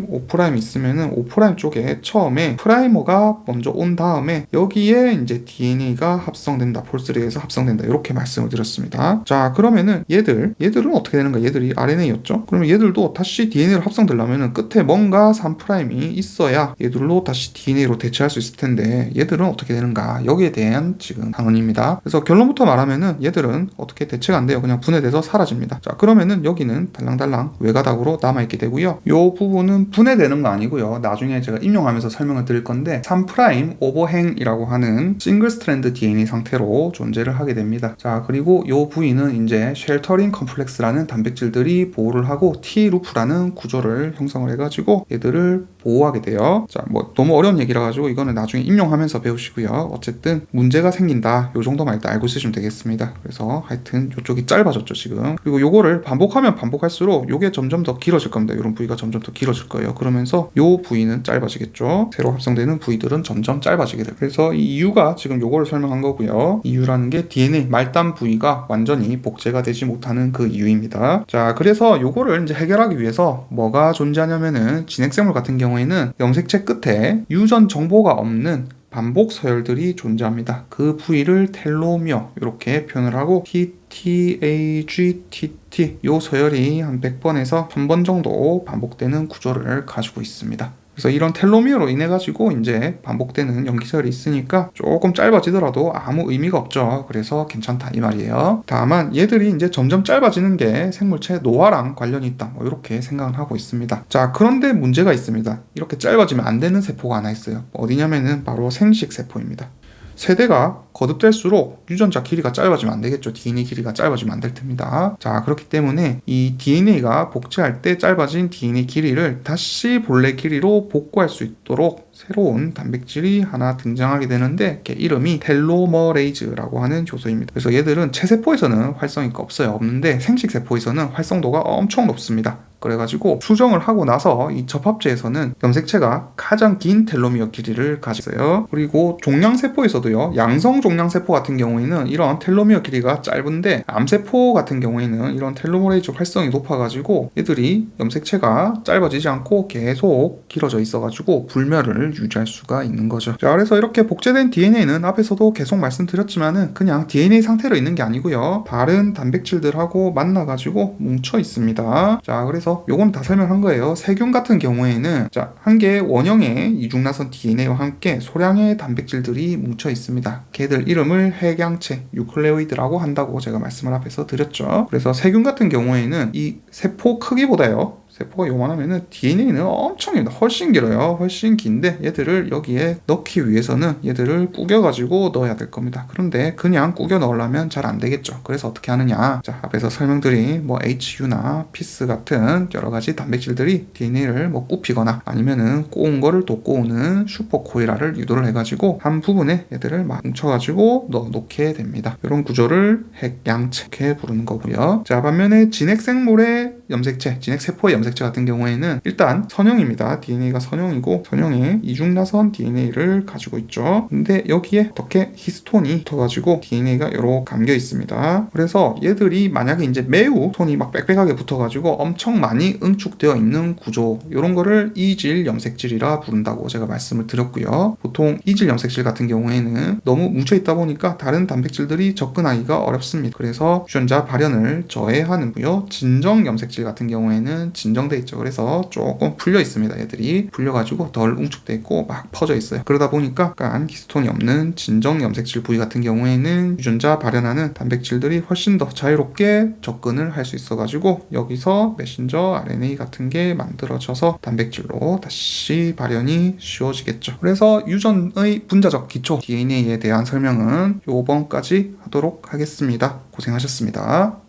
5' 있으면은 5' 쪽에 처음에 프라이머가 먼저 온 다음에 여기에 이제 DNA가 합성된다. 폴3에서 합성된다. 이렇게 말씀을 드렸습니다. 자, 그러면은 얘들은 어떻게 되는가? 얘들이 RNA였죠? 그러면 얘들도 다시 DNA로 합성되려면은 끝에 뭔가 3'이 있어야 얘들로 다시 DNA로 대체할 수 있을 텐데 얘들은 어떻게 되는가? 여기에 대한 지금 단원입니다. 그래서 결론부터 말하면은 얘들은 어떻게 대체가 안 돼요. 그냥 분해돼서 사라집니다. 자, 그러면은 여기는 달랑달랑 외가닥으로 남아있게 되고요. 요 부분은 분해되는 거 아니고요. 나중에 제가 임용하면서 설명을 드릴 건데 3' 오버행이라고 하는 싱글 스트랜드 DNA 상태로 존재를 하게 됩니다. 자, 그리고 요 부위는 이제 쉘터링 컴플렉스라는 단백질들이 보호를 하고 T-루프라는 구조를 형성을 해가지고 얘들을 보호하게 돼요. 자, 뭐 너무 어려운 얘기라 가지고 이거는 나중에 임용하면서 배우시고요. 어쨌든 문제가 생긴다. 요 정도만 일단 알고 있으시면 되겠습니다. 그래서 하여튼 요쪽이 짧아졌죠, 지금. 그리고 요거를 반복하면 반복할수록 요게 점점 더 길어질 겁니다. 이런 부위가 점점 더 길어질 거예요. 그러면서 요 부위는 짧아지겠죠. 새로 합성되는 되는 부위들은 점점 짧아지게 돼요. 그래서 이 이유가 지금 요거를 설명한 거고요. 이유라는 게 DNA 말단 부위가 완전히 복제가 되지 못하는 그 이유입니다. 자, 그래서 요거를 이제 해결하기 위해서 뭐가 존재하냐면은 진핵생물 같은 경우에는 염색체 끝에 유전 정보가 없는 반복 서열들이 존재합니다. 그 부위를 텔로미어 이렇게 표현을 하고 TTAGTT 요 서열이 한 100번에서 1000번 정도 반복되는 구조를 가지고 있습니다. 그래서 이런 텔로미어로 인해 가지고 이제 반복되는 염기서열이 있으니까 조금 짧아지더라도 아무 의미가 없죠. 그래서 괜찮다 이 말이에요. 다만 얘들이 이제 점점 짧아지는 게 생물체 노화랑 관련이 있다. 뭐 이렇게 생각을 하고 있습니다. 자, 그런데 문제가 있습니다. 이렇게 짧아지면 안 되는 세포가 하나 있어요. 어디냐면은 바로 생식 세포입니다. 세대가 거듭될수록 유전자 길이가 짧아지면 안 되겠죠. DNA 길이가 짧아지면 안 될 텐니다. 자, 그렇기 때문에 이 DNA가 복제할 때 짧아진 DNA 길이를 다시 본래 길이로 복구할 수 있도록 새로운 단백질이 하나 등장하게 되는데 이름이 텔로머레이즈라고 하는 효소입니다. 그래서 얘들은 체세포에서는 활성도가 없는데 생식세포에서는 활성도가 엄청 높습니다. 그래가지고 수정을 하고 나서 이 접합체에서는 염색체가 가장 긴 텔로미어 길이를 가지고 있어요. 그리고 종양세포에서도요, 양성 종양세포 같은 경우에는 이런 텔로미어 길이가 짧은데 암세포 같은 경우에는 이런 텔로머레이즈 활성이 높아가지고 얘들이 염색체가 짧아지지 않고 계속 길어져 있어가지고 불멸을 유지할 수가 있는 거죠. 자, 그래서 이렇게 복제된 DNA는 앞에서도 계속 말씀드렸지만은 그냥 DNA 상태로 있는 게 아니고요, 다른 단백질들하고 만나가지고 뭉쳐 있습니다. 자, 그래서 요건 다 설명한 거예요. 세균 같은 경우에는 자, 한 개의 원형의 이중나선 DNA와 함께 소량의 단백질들이 뭉쳐 있습니다. 걔들 이름을 핵양체, 유클레오이드라고 한다고 제가 말씀을 앞에서 드렸죠. 그래서 세균 같은 경우에는 이 세포 크기보다요, 세포가 요만하면은 DNA는 엄청 깁니다. 훨씬 길어요. 훨씬 긴데 얘들을 여기에 넣기 위해서는 얘들을 구겨가지고 넣어야 될 겁니다. 그런데 그냥 구겨 넣으려면 잘 안 되겠죠. 그래서 어떻게 하느냐. 자, 앞에서 설명드린 뭐 HU나 PIS 같은 여러 가지 단백질들이 DNA를 뭐 굽히거나 아니면은 꼬운 거를 또 꼬우는 슈퍼코일화를 유도를 해가지고 한 부분에 얘들을 막 뭉쳐가지고 넣어 놓게 됩니다. 이런 구조를 핵양체 이렇게 부르는 거고요. 자, 반면에 진핵생물의 염색체, 진핵세포의 염색체 같은 경우에는 일단 선형입니다. DNA가 선형이고 선형의 이중나선 DNA를 가지고 있죠. 근데 여기에 어떻게 히스톤이 붙어가지고 DNA가 요렇게 감겨 있습니다. 그래서 얘들이 만약에 이제 매우 톤이 막 빽빽하게 붙어가지고 엄청 많이 응축되어 있는 구조, 이런 거를 이질 염색질이라 부른다고 제가 말씀을 드렸고요. 보통 이질 염색질 같은 경우에는 너무 뭉쳐 있다 보니까 다른 단백질들이 접근하기가 어렵습니다. 그래서 유전자 발현을 저해하는고요. 진정 염색질 같은 경우에는 진정돼 있죠. 그래서 조금 풀려 있습니다. 얘들이 풀려가지고 덜 웅축돼 있고 막 퍼져 있어요. 그러다 보니까 약간 히스톤이 없는 진정 염색질 부위 같은 경우에는 유전자 발현하는 단백질들이 훨씬 더 자유롭게 접근을 할 수 있어가지고 여기서 메신저 RNA 같은 게 만들어져서 단백질로 다시 발현이 쉬워지겠죠. 그래서 유전의 분자적 기초 DNA에 대한 설명은 요번까지 하도록 하겠습니다. 고생하셨습니다.